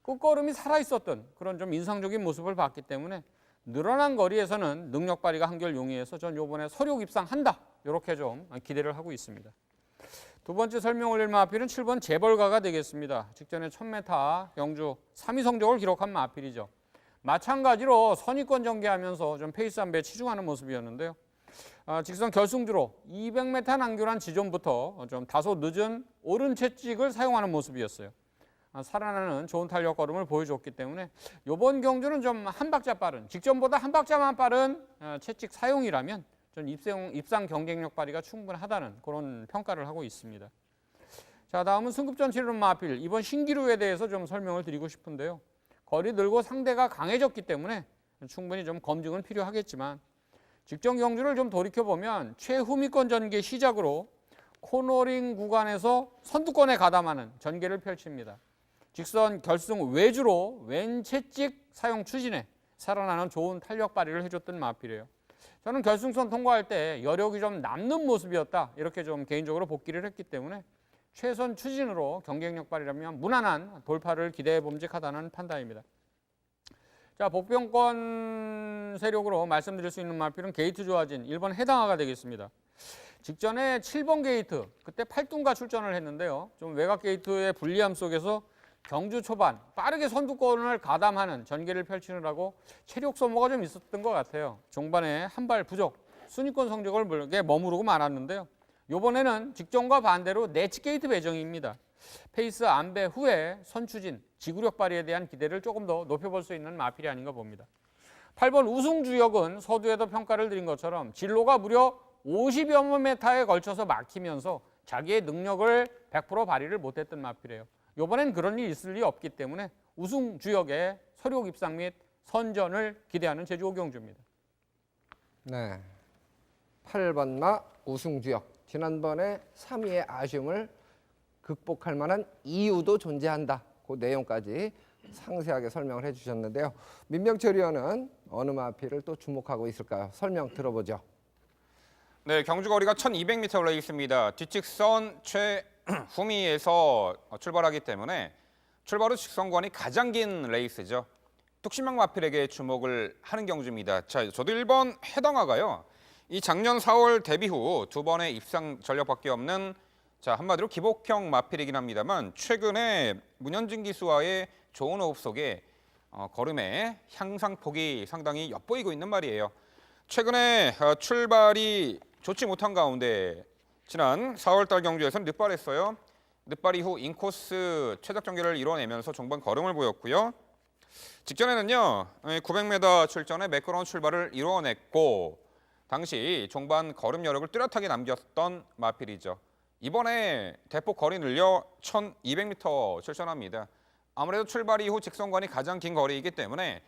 끝걸음이 살아있었던 그런 좀 인상적인 모습을 봤기 때문에 늘어난 거리에서는 능력 발휘가 한결 용이해서 전 이번에 서력 입상한다 이렇게 좀 기대를 하고 있습니다. 두 번째 설명 올릴 마필은 7번 재벌가가 되겠습니다. 직전에 1000m 경주 3위 성적을 기록한 마필이죠. 마찬가지로 선입권 전개하면서 좀 페이스 안배에 치중하는 모습이었는데요. 직선 결승주로 200m 남겨난 지점부터 좀 다소 늦은 오른 채찍을 사용하는 모습이었어요. 살아나는 좋은 탄력 걸음을 보여줬기 때문에 이번 경주는 좀 한 박자 빠른, 직전보다 한 박자만 빠른 채찍 사용이라면 전 입상 경쟁력 발휘가 충분하다는 그런 평가를 하고 있습니다. 자, 다음은 승급전 치르는 마필, 이번 신기루에 대해서 좀 설명을 드리고 싶은데요. 거리 늘고 상대가 강해졌기 때문에 충분히 좀 검증은 필요하겠지만 직전 경주를 좀 돌이켜보면 최후미권 전개 시작으로 코너링 구간에서 선두권에 가담하는 전개를 펼칩니다. 직선 결승 외주로 왼 채찍 사용 추진에 살아나는 좋은 탄력 발휘를 해줬던 마필이에요. 저는 결승선 통과할 때 여력이 좀 남는 모습이었다 이렇게 좀 개인적으로 복귀를 했기 때문에 최선 추진으로 경쟁력 발휘라면 무난한 돌파를 기대해 봄직하다는 판단입니다. 자, 복병권 세력으로 말씀드릴 수 있는 마필은 게이트 좋아진 1번 해당화가 되겠습니다. 직전에 7번 게이트, 그때 8둔가 출전을 했는데요. 좀 외곽 게이트의 불리함 속에서 경주 초반 빠르게 선두권을 가담하는 전개를 펼치느라고 체력 소모가 좀 있었던 것 같아요. 종반에 한 발 부족, 순위권 성적을 머무르고 말았는데요. 이번에는 직전과 반대로 내치 게이트 배정입니다. 페이스 안배 후에 선추진, 지구력 발휘에 대한 기대를 조금 더 높여볼 수 있는 마필이 아닌가 봅니다. 8번 우승주역은 서두에도 평가를 드린 것처럼 진로가 무려 50여 m에 걸쳐서 막히면서 자기의 능력을 100% 발휘를 못했던 마필이에요. 이번엔 그런 일이 있을 리 없기 때문에 우승주역의 서력 입상 및 선전을 기대하는 제주 오경주입니다. 네, 8번 마 우승주역. 지난번에 3위의 아쉬움을 극복할 만한 이유도 존재한다. 그 내용까지 상세하게 설명을 해주셨는데요. 민병철 의원은 어느 마필을 또 주목하고 있을까요? 설명 들어보죠. 네, 경주 거리가 1200m 올라 있습니다. 뒷직선 최후미에서 출발하기 때문에 출발 후 직선권이 가장 긴 레이스죠. 뚝심형 마필에게 주목을 하는 경주입니다. 자, 저도 1번 해당화가요. 이 작년 4월 데뷔 후 두 번의 입상 전력밖에 없는 한마디로 기복형 마필이긴 합니다만 최근에 문현진 기수와의 좋은 호흡 속에 걸음의 향상폭이 상당히 엿보이고 있는 말이에요. 최근에 출발이 좋지 못한 가운데 지난 4월달 경주에서는 늦발했어요. 늦발 이후 인코스 최적 전개를 이뤄내면서 종반 걸음을 보였고요. 직전에는요 900m 출전에 매끄러운 출발을 이뤄냈고 당시 종반 걸음 여력을 뚜렷하게 남겼던 마필이죠. 이번에 대폭 거리 늘려 1200m 출전합니다. 아무래도 출발 이후 직선관이 가장 긴 거리이기 때문에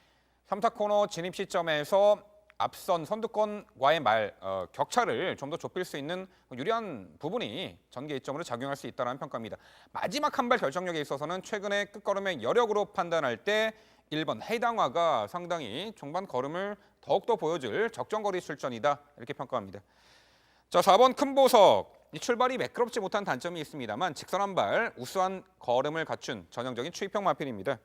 3타 코너 진입 시점에서 앞선 선두권과의 격차를 좀 더 좁힐 수 있는 유리한 부분이 전개 이점으로 작용할 수 있다는 평가입니다. 마지막 한 발 결정력에 있어서는 최근에 끝걸음의 여력으로 판단할 때 1번 해당화가 상당히 종반 걸음을 더욱더 보여줄 적정거리 출전이다 이렇게 평가합니다. 자, 4번 큰보석. 이 출발이 매끄럽지 못한 단점이 있습니다만 직선 한 발 우수한 걸음을 갖춘 전형적인 추입형 마필입니다.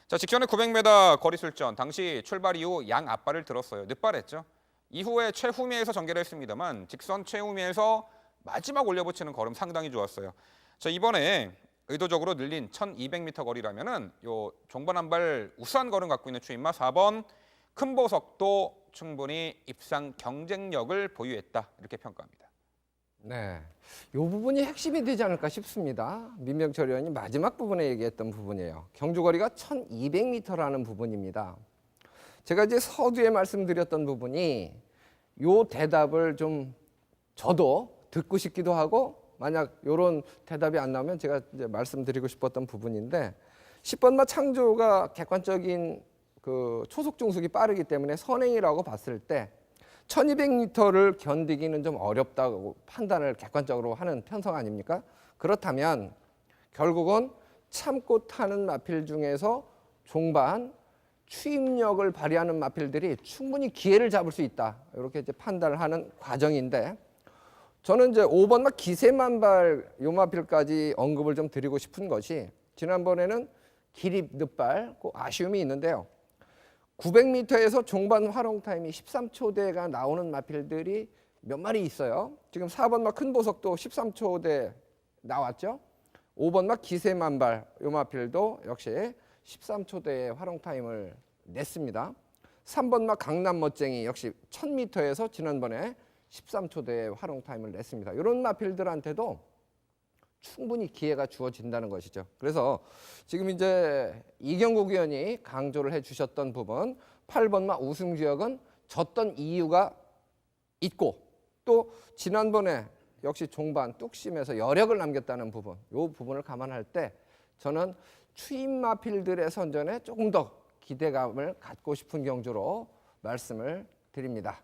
자, 직전에 900m 거리 출전 당시 출발 이후 양 앞발을 들었어요. 늦발했죠. 이후에 최후미에서 전개를 했습니다만 직선 최후미에서 마지막 올려붙이는 걸음 상당히 좋았어요. 자, 이번에 의도적으로 늘린 1200m 거리라면은 요 종반 한 발 우수한 걸음 갖고 있는 추임마 4번 큰보석도 충분히 입상 경쟁력을 보유했다 이렇게 평가합니다. 네, 이 부분이 핵심이 되지 않을까 싶습니다. 민병철 의원이 마지막 부분에 얘기했던 부분이에요. 경주거리가 1200m라는 부분입니다. 제가 이제 서두에 말씀드렸던 부분이 요 대답을 좀 저도 듣고 싶기도 하고 만약 이런 대답이 안 나오면 제가 이제 말씀드리고 싶었던 부분인데 10번마 창조가 객관적인 그 초속 중속이 빠르기 때문에 선행이라고 봤을 때 1200m를 견디기는 좀 어렵다고 판단을 객관적으로 하는 편성 아닙니까? 그렇다면 결국은 참고 타는 마필 중에서 종반 추임력을 발휘하는 마필들이 충분히 기회를 잡을 수 있다. 이렇게 이제 판단을 하는 과정인데 저는 이제 5번마 기세만발 요 마필까지 언급을 좀 드리고 싶은 것이 지난번에는 기립 늦발 그 아쉬움이 있는데요. 900m에서 종반 활용 타임이 13초대가 나오는 마필들이 몇 마리 있어요. 지금 4번마 큰 보석도 13초대 나왔죠. 5번마 기세만발 요 마필도 역시 13초대의 활용 타임을 냈습니다. 3번마 강남 멋쟁이 역시 1000m에서 지난번에 13초대의 활용 타임을 냈습니다. 이런 마필들한테도 충분히 기회가 주어진다는 것이죠. 그래서 지금 이제 이경국 위원이 강조를 해주셨던 부분 8번마 우승 지역은 졌던 이유가 있고 또 지난번에 역시 종반 뚝심에서 여력을 남겼다는 부분 이 부분을 감안할 때 저는 추임 마필들의 선전에 조금 더 기대감을 갖고 싶은 경주로 말씀을 드립니다.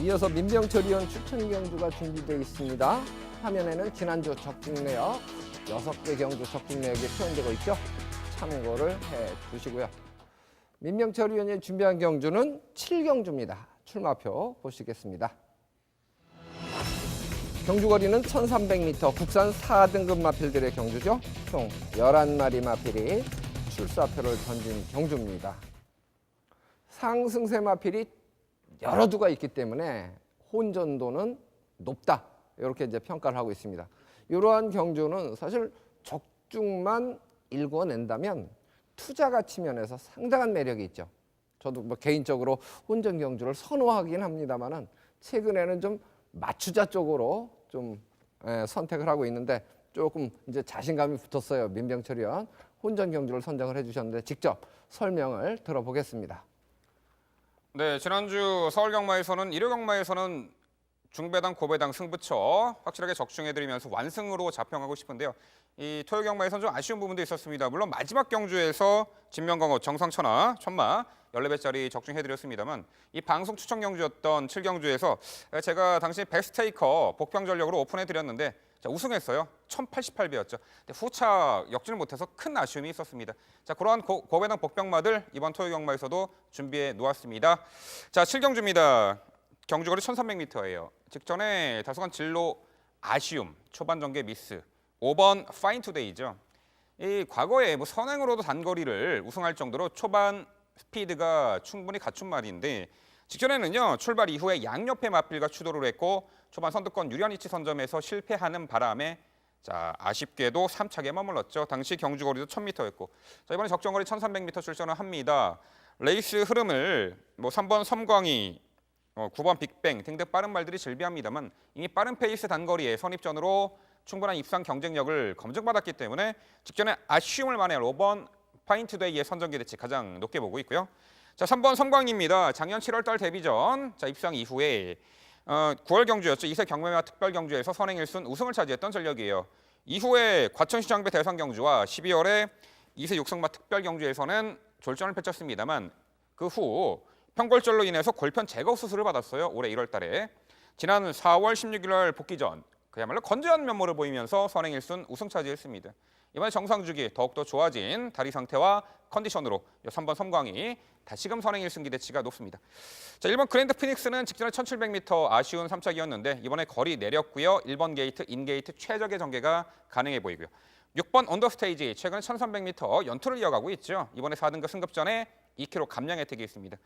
이어서 민병철 위원 추천 경주가 준비되어 있습니다. 화면에는 지난주 적중 내역 6개 경주 적중 내역이 표현되고 있죠. 참고를 해 주시고요. 민병철 위원이 준비한 경주는 7경주입니다. 출마표 보시겠습니다. 경주거리는 1300m 국산 4등급 마필들의 경주죠. 총 11마리 마필이 출사표를 던진 경주입니다. 상승세 마필이 여러 두가 있기 때문에 혼전도는 높다. 이렇게 이제 평가를 하고 있습니다. 이러한 경주는 사실 적중만 일궈낸다면 투자가 측면에서 상당한 매력이 있죠. 저도 뭐 개인적으로 혼전 경주를 선호하긴 합니다만은 최근에는 좀 맞추자 쪽으로 좀 선택을 하고 있는데 조금 이제 자신감이 붙었어요. 민병철 의원 혼전 경주를 선정을 해주셨는데 직접 설명을 들어보겠습니다. 네, 지난주 서울 경마에서는 일요 경마에서는 중배당, 고배당 승부처 확실하게 적중해드리면서 완승으로 자평하고 싶은데요. 이 토요 경마에서는 좀 아쉬운 부분도 있었습니다. 물론 마지막 경주에서 진명강호, 정상천하, 천마 14배짜리 적중해드렸습니다만 이 방송 추천 경주였던 7경주에서 제가 당시 베스테이커 복평 전력으로 오픈해드렸는데 자, 우승했어요. 1088배였죠. 근데 후차 역전을 못해서 큰 아쉬움이 있었습니다. 자, 그러한 고배당 복병마들 이번 토요 경마에서도 준비해 놓았습니다. 자, 7경주입니다. 경주거리 1300m예요. 직전에 다소간 진로 아쉬움, 초반 전개 미스. 5번 파인 투데이죠. 이 과거에 뭐 선행으로도 단거리를 우승할 정도로 초반 스피드가 충분히 갖춘 말인데 직전에는요 출발 이후에 양옆에 맞빌과 추돌을 했고 초반 선두권 유리한 위치 선점에서 실패하는 바람에 자 아쉽게도 3차게 머물렀죠. 당시 경주거리도 1000m였고 자 이번에 적정거리 1300m 출전을 합니다. 레이스 흐름을 뭐 3번 섬광이 9번 빅뱅 등등 빠른 말들이 즐비합니다만 이미 빠른 페이스 단거리에 선입전으로 충분한 입상 경쟁력을 검증받았기 때문에 직전에 아쉬움을 만회할 5번 파인투데이의 선정 기대치 가장 높게 보고 있고요. 자 3번 섬광입니다. 작년 7월 달 데뷔전 자 입상 이후에 9월 경주였죠. 2세 경매와 특별 경주에서 선행 1순 우승을 차지했던 전력이에요. 이후에 과천시장배 대상 경주와 12월에 2세 육성마 특별 경주에서는 졸전을 펼쳤습니다만 그 후 평골절로 인해서 골편 제거 수술을 받았어요. 올해 1월 달에. 지난 4월 16일 날 복귀 전 그야말로 건재한 면모를 보이면서 선행 1순 우승 차지했습니다. 이번에 정상주기 더욱더 좋아진 다리 상태와 컨디션으로 3번 섬광이 다시금 선행 1승 기대치가 높습니다. 자, 1번 그랜드 피닉스는 직전에 1700m 아쉬운 3착이었는데 이번에 거리 내렸고요. 1번 게이트, 인게이트 최적의 전개가 가능해 보이고요. 6번 언더스테이지 최근 1300m 연투를 이어가고 있죠. 이번에 4등급 승급전에 2kg 감량 혜택이 있습니다.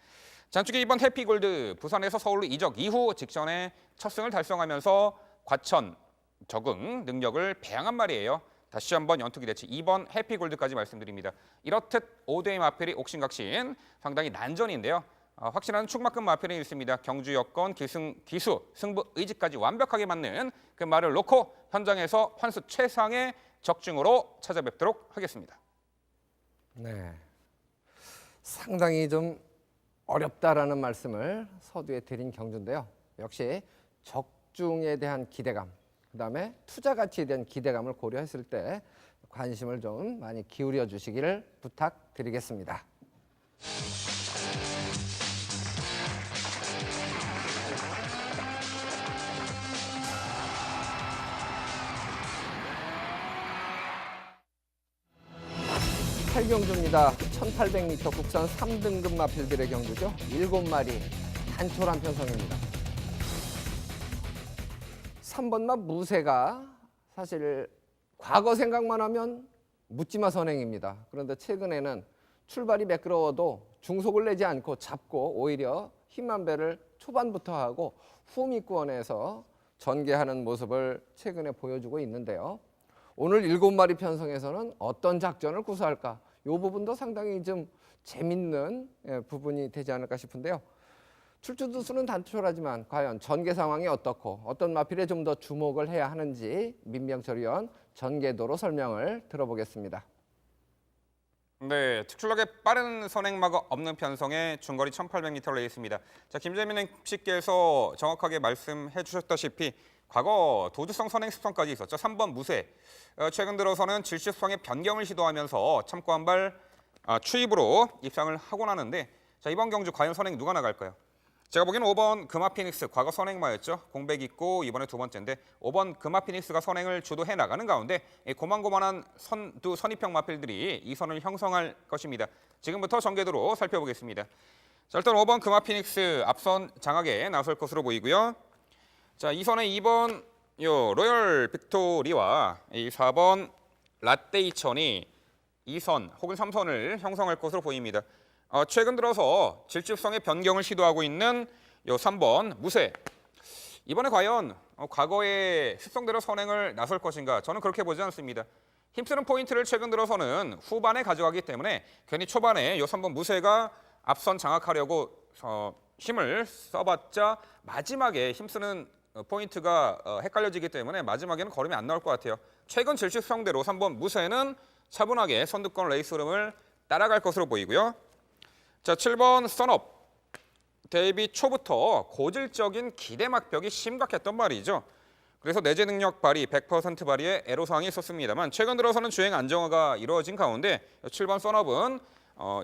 잔축이 2번 해피골드 부산에서 서울로 이적 이후 직전에 첫 승을 달성하면서 과천 적응 능력을 배양한 말이에요. 다시 한번 연투기 대치 2번 해피골드까지 말씀드립니다. 이렇듯 5대의 마필이 옥신각신 상당히 난전인데요. 확실한 축막금 마필이 있습니다. 경주 여건, 기수, 승부 의지까지 완벽하게 맞는 그 말을 놓고 현장에서 환수 최상의 적중으로 찾아뵙도록 하겠습니다. 네, 상당히 좀 어렵다라는 말씀을 서두에 드린 경주인데요. 역시 적중에 대한 기대감, 그다음에 투자 가치에 대한 기대감을 고려했을 때 관심을 좀 많이 기울여 주시기를 부탁드리겠습니다. 팔경주입니다. 1800m 국산 3등급 마필들의 경주죠. 7마리 단촐한 편성입니다. 3번 마 무쇠가 사실 과거 생각만 하면 묻지마 선행입니다. 그런데 최근에는 출발이 매끄러워도 중속을 내지 않고 잡고 오히려 힘만 배를 초반부터 하고 후미권에서 전개하는 모습을 최근에 보여주고 있는데요. 오늘 7마리 편성에서는 어떤 작전을 구사할까? 이 부분도 상당히 좀 재밌는 부분이 되지 않을까 싶은데요. 출주 두수는 단촐하지만 과연 전개 상황이 어떻고 어떤 마필에 좀 더 주목을 해야 하는지 민병철 위원 전개도로 설명을 들어보겠습니다. 네, 특출나게 빠른 선행마가 없는 편성의 중거리 1800m 레이스입니다. 자, 김재민 MC께서 정확하게 말씀해 주셨다시피 과거 도주성 선행 습성까지 있었죠. 3번 무쇠. 최근 들어서는 질식성의 변경을 시도하면서 참고 한 발 추입으로 입상을 하곤 하는데 자, 이번 경주 과연 선행 누가 나갈까요? 제가 보기에는 5번 금화피닉스 과거 선행마였죠. 공백 있고 이번에 두 번째인데 5번 금화피닉스가 선행을 주도해 나가는 가운데 고만고만한 선입형 마필들이 이 선을 형성할 것입니다. 지금부터 전개도로 살펴보겠습니다. 자, 일단 5번 금화피닉스 앞선 장악에 나설 것으로 보이고요. 자, 이 선에 2번 로열 빅토리와 이 4번 라떼이천이 2선 혹은 3선을 형성할 것으로 보입니다. 최근 들어서 질집성의 변경을 시도하고 있는 요 3번 무쇠. 이번에 과연 과거의 습성대로 선행을 나설 것인가? 저는 그렇게 보지 않습니다. 힘쓰는 포인트를 최근 들어서는 후반에 가져가기 때문에 괜히 초반에 요 3번 무쇠가 앞선 장악하려고 힘을 써봤자 마지막에 힘쓰는 포인트가 헷갈려지기 때문에 마지막에는 걸음이 안 나올 것 같아요. 최근 질식성대로 3번 무쇠는 차분하게 선두권 레이스 흐름을 따라갈 것으로 보이고요. 자, 7번 선업. 데뷔 초부터 고질적인 기대 막벽이 심각했던 말이죠. 그래서 내재 능력 발휘 100% 발휘에 애로사항이 있었습니다만 최근 들어서는 주행 안정화가 이루어진 가운데 7번 선업은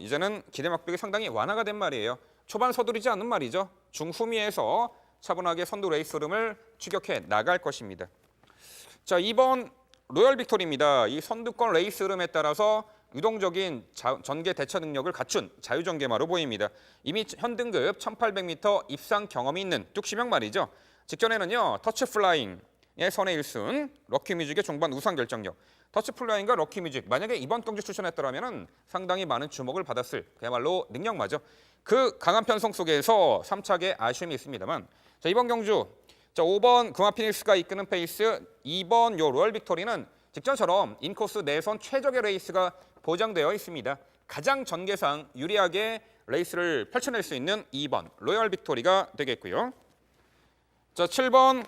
이제는 기대 막벽이 상당히 완화가 된 말이에요. 초반 서두르지 않는 말이죠. 중후미에서 차분하게 선두 레이스 흐름을 추격해 나갈 것입니다. 자, 2번 로열 빅토리입니다. 이 선두권 레이스 흐름에 따라서 유동적인 전개 대처 능력을 갖춘 자유전개마로 보입니다. 이미 현등급 1800m 입상 경험이 있는 뚝심형 말이죠. 직전에는요 터치 플라잉의 선의 1순, 럭키뮤직의 종반 우상 결정력. 터치 플라잉과 럭키뮤직 만약에 이번 경주 출전했더라면 상당히 많은 주목을 받았을 그야말로 능력마죠. 그 강한 편성 속에서 3착에 아쉬움이 있습니다만 자, 이번 경주 5번 금화피닉스가 이끄는 페이스, 2번 요 로열 빅토리는 직전처럼 인코스 내선 최적의 레이스가 보장되어 있습니다. 가장 전개상 유리하게 레이스를 펼쳐낼 수 있는 2번 로열 빅토리가 되겠고요. 자, 7번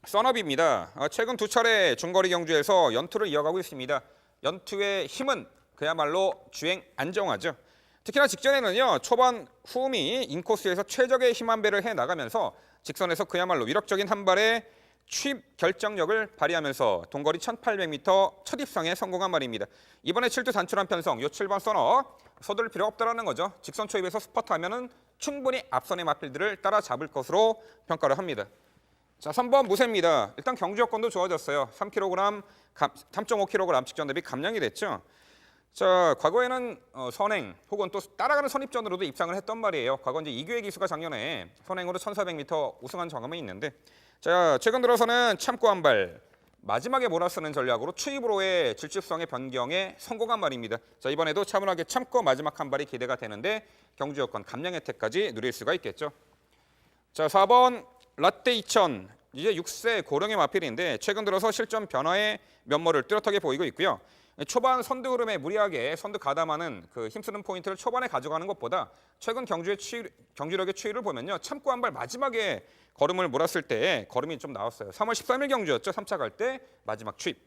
선업입니다. 최근 두 차례 중거리 경주에서 연투를 이어가고 있습니다. 연투의 힘은 그야말로 주행 안정화죠. 특히나 직전에는요 초반 후미 인코스에서 최적의 힘 한 배를 해 나가면서 직선에서 그야말로 위력적인 한 발의 취입 결정력을 발휘하면서 동거리 1800m 첫 입상에 성공한 말입니다. 이번에 7두 단출한 편성, 요 7번 선업 서두를 필요 없다라는 거죠. 직선 초입에서 스퍼트하면은 충분히 앞선의 마필들을 따라잡을 것으로 평가를 합니다. 자, 3번 무쇠입니다. 일단 경주 여건도 좋아졌어요. 3.5kg 직전 대비 감량이 됐죠. 자, 과거에는 선행 혹은 또 따라가는 선입전으로도 입상을 했던 말이에요. 과거 이제 이규의 기수가 작년에 선행으로 1400m 우승한 경험이 있는데 자, 최근 들어서는 참고 한 발, 마지막에 몰아쓰는 전략으로 추입으로의 질집성의 변경에 성공한 말입니다. 자, 이번에도 차분하게 참고 마지막 한 발이 기대가 되는데 경주 여건 감량 혜택까지 누릴 수가 있겠죠. 자, 4번 라떼 2000, 이제 6세 고령의 마필인데 최근 들어서 실전 변화의 면모를 뚜렷하게 보이고 있고요. 초반 선두 흐름에 무리하게 선두 가담하는 그 힘쓰는 포인트를 초반에 가져가는 것보다 최근 경주력의 추이를 보면요. 참고 한 발 마지막에 걸음을 몰았을 때 걸음이 좀 나왔어요. 3월 13일 경주였죠. 3차 갈 때 마지막 추입.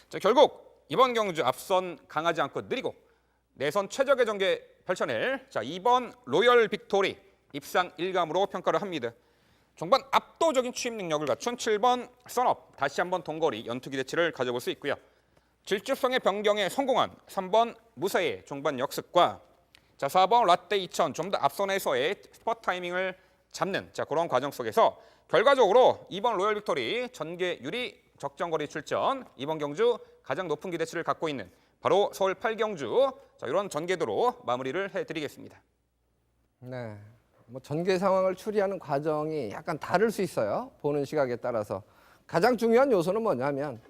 자, 결국 이번 경주 앞선 강하지 않고 느리고 내선 최적의 전개 펼쳐낼 2번 로열 빅토리 입상 1감으로 평가를 합니다. 종반 압도적인 추입 능력을 갖춘 7번 선업 다시 한번 동거리 연투 기대치를 가져볼 수 있고요. 질주성의 변경에 성공한 3번 무사의 종반 역습과 4번 라떼 2000 좀 더 앞선에서의 스퍼트 타이밍을 잡는 그런 과정 속에서 결과적으로 2번 로열 빅토리 전개 유리 적정거리 출전 이번 경주 가장 높은 기대치를 갖고 있는 바로 서울 8경주 이런 전개도로 마무리를 해드리겠습니다. 네, 뭐 전개 상황을 추리하는 과정이 약간 다를 수 있어요. 보는 시각에 따라서. 가장 중요한 요소는 뭐냐면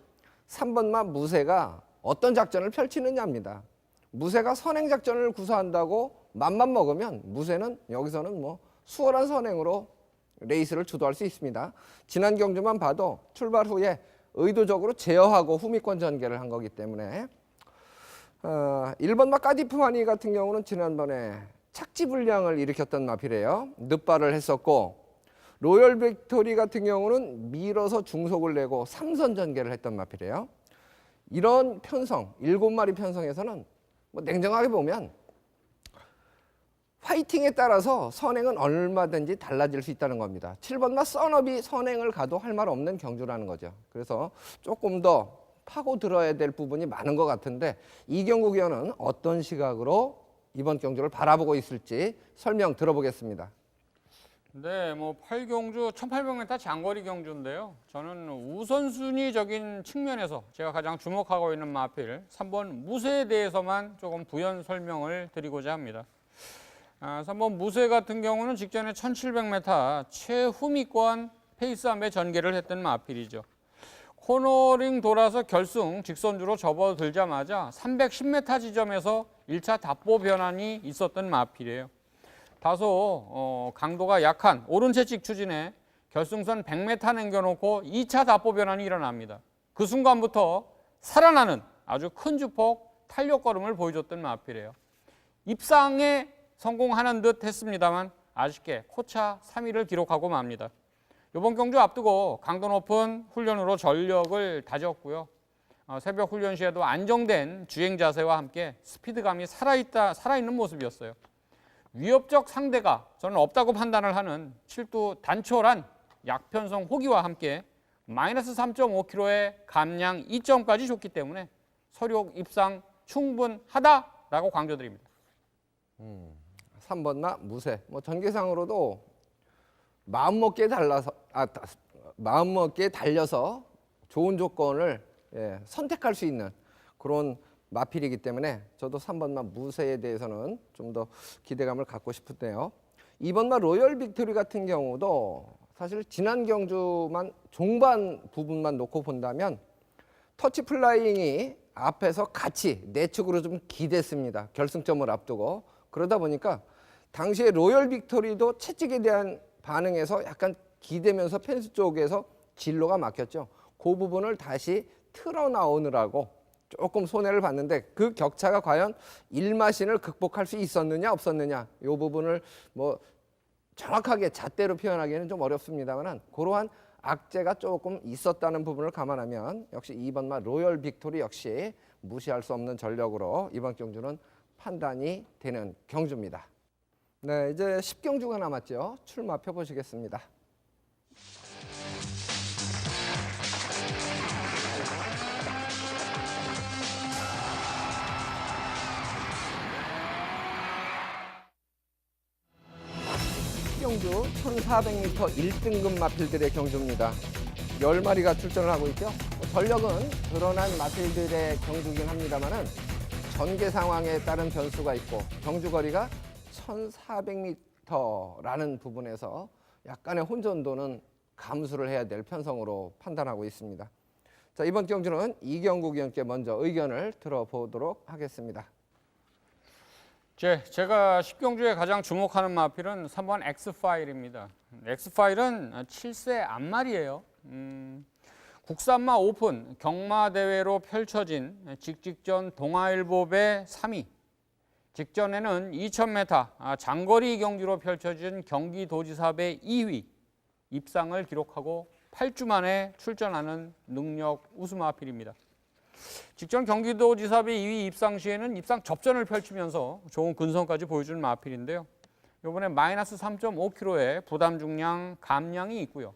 3번마 무쇠가 어떤 작전을 펼치느냐입니다. 무쇠가 선행 작전을 구사한다고 맘만 먹으면 무쇠는 여기서는 뭐 수월한 선행으로 레이스를 주도할 수 있습니다. 지난 경주만 봐도 출발 후에 의도적으로 제어하고 후미권 전개를 한 거기 때문에 1번마 까디프마니 같은 경우는 지난번에 착지 불량을 일으켰던 마필이에요. 늦발을 했었고 로열 빅토리 같은 경우는 밀어서 중속을 내고 3선 전개를 했던 마필이에요. 이런 편성, 7마리 편성에서는 뭐 냉정하게 보면 화이팅에 따라서 선행은 얼마든지 달라질 수 있다는 겁니다. 7번마 썬업이 선행을 가도 할 말 없는 경주라는 거죠. 그래서 조금 더 파고 들어야 될 부분이 많은 것 같은데 이경국 위원은 어떤 시각으로 이번 경주를 바라보고 있을지 설명 들어보겠습니다. 네, 뭐 8경주 1800m 장거리 경주인데요. 저는 우선순위적인 측면에서 제가 가장 주목하고 있는 마필 3번 무쇠에 대해서만 조금 부연 설명을 드리고자 합니다. 3번 무쇠 같은 경우는 직전에 1700m 최후미권 페이스함에 전개를 했던 마필이죠. 코너링 돌아서 결승 직선주로 접어들자마자 310m 지점에서 1차 답보 변환이 있었던 마필이에요. 다소 강도가 약한 오른채찍 추진에 결승선 100m 남겨놓고 2차 답보 변환이 일어납니다. 그 순간부터 살아나는 아주 큰 주폭 탄력 걸음을 보여줬던 마필이에요. 입상에 성공하는 듯 했습니다만 아쉽게 코차 3위를 기록하고 맙니다. 이번 경주 앞두고 강도 높은 훈련으로 전력을 다졌고요. 새벽 훈련 시에도 안정된 주행 자세와 함께 스피드감이 살아있는 모습이었어요. 위협적 상대가 저는 없다고 판단을 하는 7두 단촐한 약편성 호기와 함께 마이너스 3.5kg의 감량 2점까지 줬기 때문에 서력 입상 충분하다라고 강조드립니다. 3번마 무쇠. 뭐 전개상으로도 마음먹기에 달려서 좋은 조건을 선택할 수 있는 그런 마필이기 때문에 저도 3번마 무쇠에 대해서는 좀 더 기대감을 갖고 싶은데요. 2번마 로열 빅토리 같은 경우도 사실 지난 경주만 종반 부분만 놓고 본다면 터치 플라잉이 앞에서 같이 내축으로 좀 기댔습니다. 결승점을 앞두고. 그러다 보니까 당시에 로열 빅토리도 채찍에 대한 반응에서 약간 기대면서 펜스 쪽에서 진로가 막혔죠. 그 부분을 다시 틀어 나오느라고 조금 손해를 봤는데 그 격차가 과연 1마신을 극복할 수 있었느냐 없었느냐 이 부분을 뭐 정확하게 잣대로 표현하기에는 좀 어렵습니다만 그러한 악재가 조금 있었다는 부분을 감안하면 역시 2번마 로열 빅토리 역시 무시할 수 없는 전력으로 이번 경주는 판단이 되는 경주입니다. 네, 이제 10경주가 남았죠. 출마표 보시겠습니다. 경주 1400m 1등급 마필들의 경주입니다. 10마리가 출전을 하고 있죠. 전력은 드러난 마필들의 경주긴 합니다만은 전개 상황에 따른 변수가 있고 경주 거리가 1400m라는 부분에서 약간의 혼전도는 감수를 해야 될 편성으로 판단하고 있습니다. 자, 이번 경주는 이경국 위원께 먼저 의견을 들어보도록 하겠습니다. 제가 10경주에 가장 주목하는 마필은 3번 엑스파일입니다. 엑스파일은 7세 앞말이에요. 국산마 오픈 경마대회로 펼쳐진 직직전 동아일보배 3위, 직전에는 2000m 장거리 경기로 펼쳐진 경기도지사배 2위 입상을 기록하고 8주 만에 출전하는 능력 우수마필입니다. 직전 경기도지사배 2위 입상 시에는 입상 접전을 펼치면서 좋은 근성까지 보여주는 마필인데요. 이번에 마이너스 3.5kg의 부담 중량 감량이 있고요.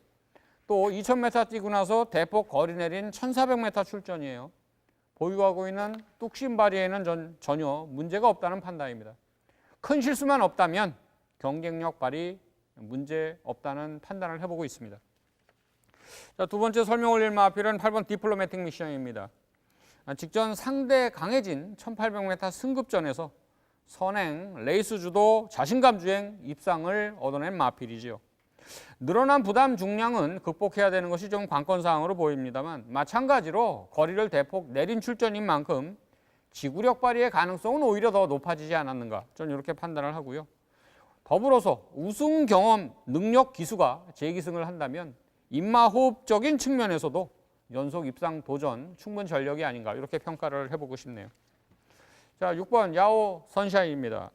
또 2000m 뛰고 나서 대폭 거리 내린 1400m 출전이에요. 보유하고 있는 뚝심발이에는 전혀 문제가 없다는 판단입니다. 큰 실수만 없다면 경쟁력 발휘 문제 없다는 판단을 해보고 있습니다. 자, 두 번째 설명 올릴 마필은 8번 디플로매틱 미션입니다. 직전 상대 강해진 1800m 승급전에서 선행, 레이스 주도, 자신감 주행, 입상을 얻어낸 마필이지요. 늘어난 부담 중량은 극복해야 되는 것이 좀 관건사항으로 보입니다만 마찬가지로 거리를 대폭 내린 출전인 만큼 지구력 발휘의 가능성은 오히려 더 높아지지 않았는가, 저는 이렇게 판단을 하고요. 더불어서 우승 경험, 능력, 기수가 재기승을 한다면 인마호흡적인 측면에서도 연속 입상 도전 충분 전력이 아닌가, 이렇게 평가를 해보고 싶네요. 자, 6번 야오 선샤인입니다.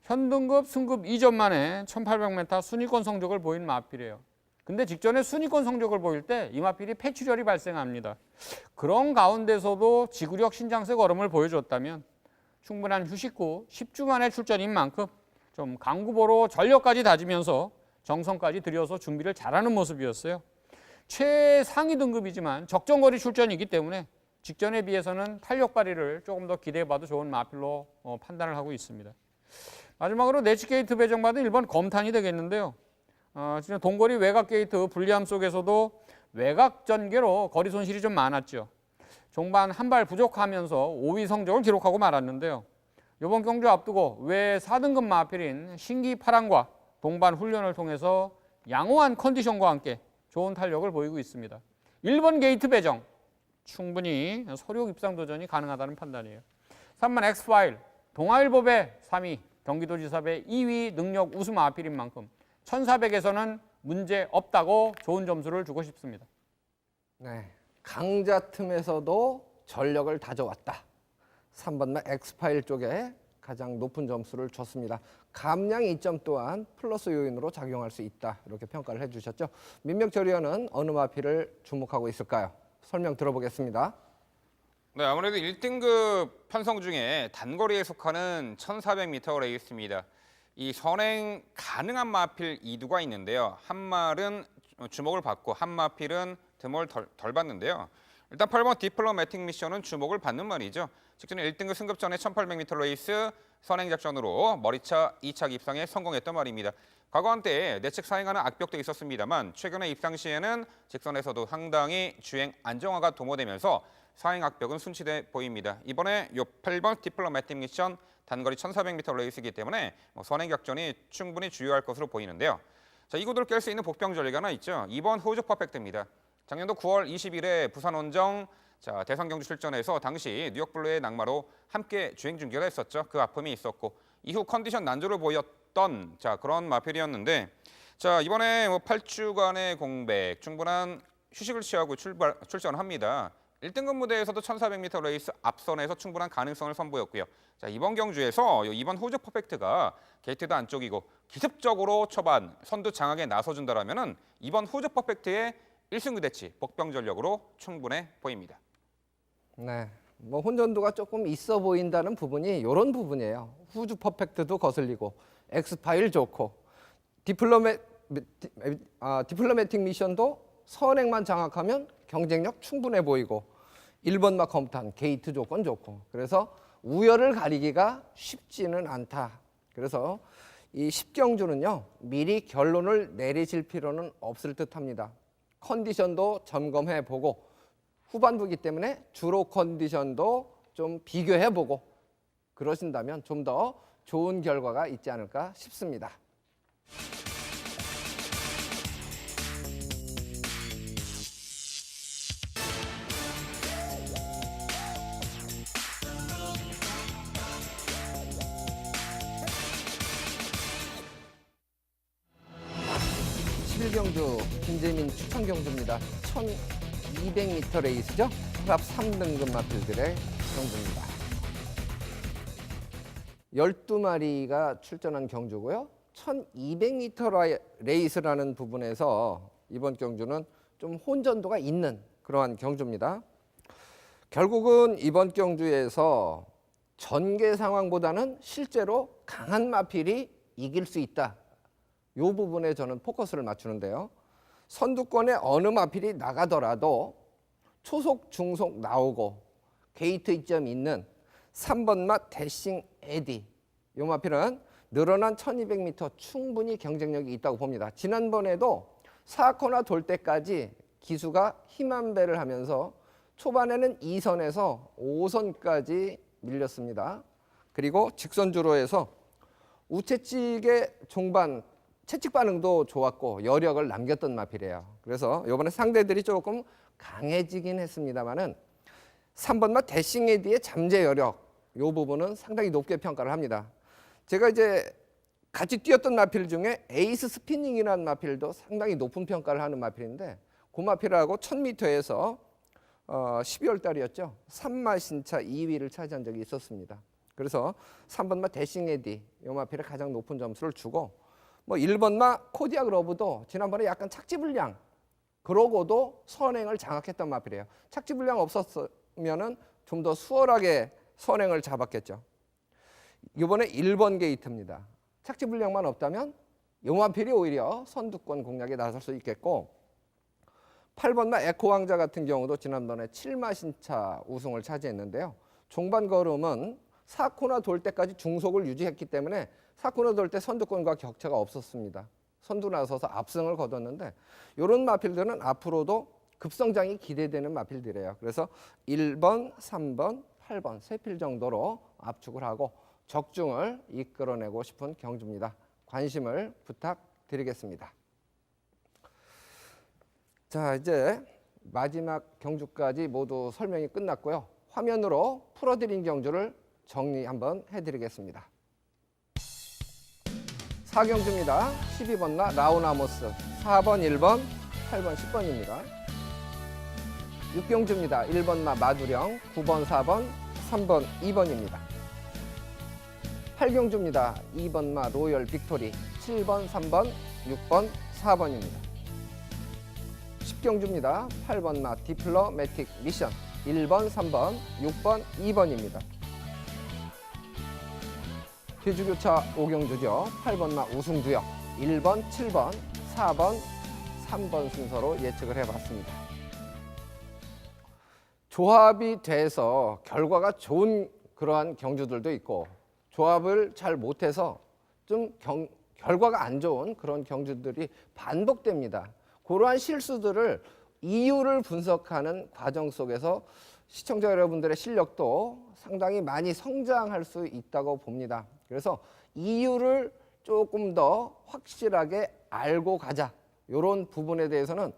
현등급 승급 2전 만에 1800m 순위권 성적을 보인 마필이에요. 근데 직전에 순위권 성적을 보일 때 이 마필이 폐출혈이 발생합니다. 그런 가운데서도 지구력 신장세 걸음을 보여줬다면 충분한 휴식 후 10주 만에 출전인 만큼 좀 강구보로 전력까지 다지면서 정성까지 들여서 준비를 잘하는 모습이었어요. 최상위 등급이지만 적정거리 출전이기 때문에 직전에 비해서는 탄력 발휘를 조금 더 기대해봐도 좋은 마필로 판단을 하고 있습니다. 마지막으로 내치게이트 배정받은 1번 검탄이 되겠는데요. 지금 동거리 외곽 게이트 불리함 속에서도 외곽 전개로 거리 손실이 좀 많았죠. 종반 한 발 부족하면서 5위 성적을 기록하고 말았는데요. 이번 경주 앞두고 외 4등급 마필인 신기 파랑과 동반 훈련을 통해서 양호한 컨디션과 함께 좋은 탄력을 보이고 있습니다. 1번 게이트 배정 충분히 서류 입상 도전이 가능하다는 판단이에요. 3번 엑스파일 동아일보배 3위 경기도지사배 2위 능력 우수 마필인 만큼 1400에서는 문제 없다고 좋은 점수를 주고 싶습니다. 네, 강자 틈에서도 전력을 다져왔다. 3번만 엑스파일 쪽에 가장 높은 점수를 줬습니다. 감량 이점 또한 플러스 요인으로 작용할 수 있다, 이렇게 평가를 해주셨죠. 민명철위원은 어느 마필을 주목하고 있을까요? 설명 들어보겠습니다. 네, 아무래도 1등급 편성 중에 단거리에 속하는 1400m 레이스입니다. 이 선행 가능한 마필 2두가 있는데요. 한 말은 주목을 받고 한 마필은 드물 덜 받는데요. 일단 8번 디플로매틱 미션은 주목을 받는 말이죠. 직전에 1등급 승급 전에 1800m 레이스 선행 작전으로 머리차 2착 입상에 성공했던 말입니다. 과거 한때 내측 사행하는 악벽도 있었습니다만 최근에 입상 시에는 직선에서도 상당히 주행 안정화가 도모되면서 사행 악벽은 순치돼 보입니다. 이번에 요 8번 디플로매틱 미션 단거리 1400m 레이스이기 때문에 선행 작전이 충분히 주요할 것으로 보이는데요. 자, 이 구도를 깰 수 있는 복병 전략이 하나 있죠. 2번 호주 퍼펙트입니다. 작년도 9월 20일에 부산 원정 대선 경주 출전해서 당시 뉴욕블루의 낙마로 함께 주행 중계를 했었죠. 그 아픔이 있었고 이후 컨디션 난조를 보였던 그런 마필이었는데 이번에 8주간의 공백, 충분한 휴식을 취하고 출전합니다. 1등급 무대에서도 1400m 레이스 앞선에서 충분한 가능성을 선보였고요. 이번 경주에서 이번 호주 퍼펙트가 게이트도 안쪽이고 기습적으로 초반 선두 장악에 나서준다라면은 이번 호주 퍼펙트의 1승 대치 복병 전력으로 충분해 보입니다. 네, 혼전도가 조금 있어 보인다는 부분이 이런 부분이에요. 후주 퍼펙트도 거슬리고 엑스파일 좋고 디플로매틱 미션도 선행만 장악하면 경쟁력 충분해 보이고 1번마 검탄 게이트 조건 좋고 그래서 우열을 가리기가 쉽지는 않다. 그래서 이 10경주는요 미리 결론을 내리실 필요는 없을 듯합니다. 컨디션도 점검해보고 후반부이기 때문에 주로 컨디션도 좀 비교해보고 그러신다면 좀 더 좋은 결과가 있지 않을까 싶습니다. 7경주 김재민 추천 경주입니다. 1200m 레이스죠. 트랍 3등급 마필들의 경주입니다. 12마리가 출전한 경주고요. 1200m 레이스라는 부분에서 이번 경주는 좀 혼전도가 있는 그러한 경주입니다. 결국은 이번 경주에서 전개 상황보다는 실제로 강한 마필이 이길 수 있다. 이 부분에 저는 포커스를 맞추는데요. 선두권에 어느 마필이 나가더라도 초속, 중속 나오고 게이트 이점 있는 3번 마 대싱 에디. 이 마필은 늘어난 1200m 충분히 경쟁력이 있다고 봅니다. 지난번에도 4코너 돌 때까지 기수가 힘한 배를 하면서 초반에는 2선에서 5선까지 밀렸습니다. 그리고 직선주로 해서 우측측의 종반 채찍 반응도 좋았고 여력을 남겼던 마필이에요. 그래서 이번에 상대들이 조금 강해지긴 했습니다만은 3번마 대싱에디의 잠재 여력 이 부분은 상당히 높게 평가를 합니다. 제가 이제 같이 뛰었던 마필 중에 에이스 스피닝이라는 마필도 상당히 높은 평가를 하는 마필인데 그 마필하고 1000m에서 12월 달이었죠. 3마 신차 2위를 차지한 적이 있었습니다. 그래서 3번마 대싱에디 이 마필에 가장 높은 점수를 주고 뭐 1번마 코디아 그러브도 지난번에 약간 착지불량 그러고도 선행을 장악했던 마필이에요. 착지불량 없었으면은 좀 더 수월하게 선행을 잡았겠죠. 이번에 1번 게이트입니다. 착지불량만 없다면 이 마필이 오히려 선두권 공략에 나설 수 있겠고 8번마 에코왕자 같은 경우도 지난번에 7마 신차 우승을 차지했는데요. 종반 걸음은 4코너 돌 때까지 중속을 유지했기 때문에 4코너 돌 때 선두권과 격차가 없었습니다. 선두 나서서 압승을 거뒀는데 이런 마필들은 앞으로도 급성장이 기대되는 마필들이에요. 그래서 1번, 3번, 8번 세 필 정도로 압축을 하고 적중을 이끌어내고 싶은 경주입니다. 관심을 부탁드리겠습니다. 자, 이제 마지막 경주까지 모두 설명이 끝났고요. 화면으로 풀어드린 경주를 정리 한번 해드리겠습니다. 4경주입니다. 12번마 라우나모스, 4번, 1번, 8번, 10번입니다. 6경주입니다. 1번마 마두령, 9번, 4번, 3번, 2번입니다. 8경주입니다. 2번마 로열 빅토리, 7번, 3번, 6번, 4번입니다. 10경주입니다. 8번마 디플로매틱 미션, 1번, 3번, 6번, 2번입니다. 뒤주교차 5경주죠. 8번마 우승두역, 1번, 7번, 4번, 3번 순서로 예측을 해봤습니다. 조합이 돼서 결과가 좋은 그러한 경주들도 있고 조합을 잘 못해서 좀 결과가 안 좋은 그런 경주들이 반복됩니다. 그러한 실수들을 이유를 분석하는 과정 속에서 시청자 여러분들의 실력도 상당히 많이 성장할 수 있다고 봅니다. 그래서 이유를 조금 더 확실하게 알고 가자. 이런 부분에 대해서는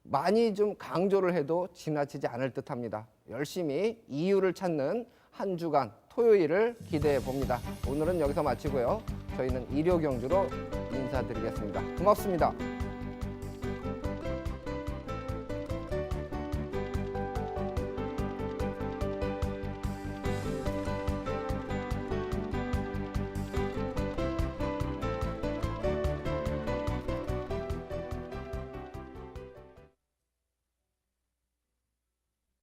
많이 좀 강조를 해도 지나치지 않을 듯합니다. 열심히 이유를 찾는 한 주간 토요일을 기대해 봅니다. 오늘은 여기서 마치고요. 저희는 일요 경주로 인사드리겠습니다. 고맙습니다.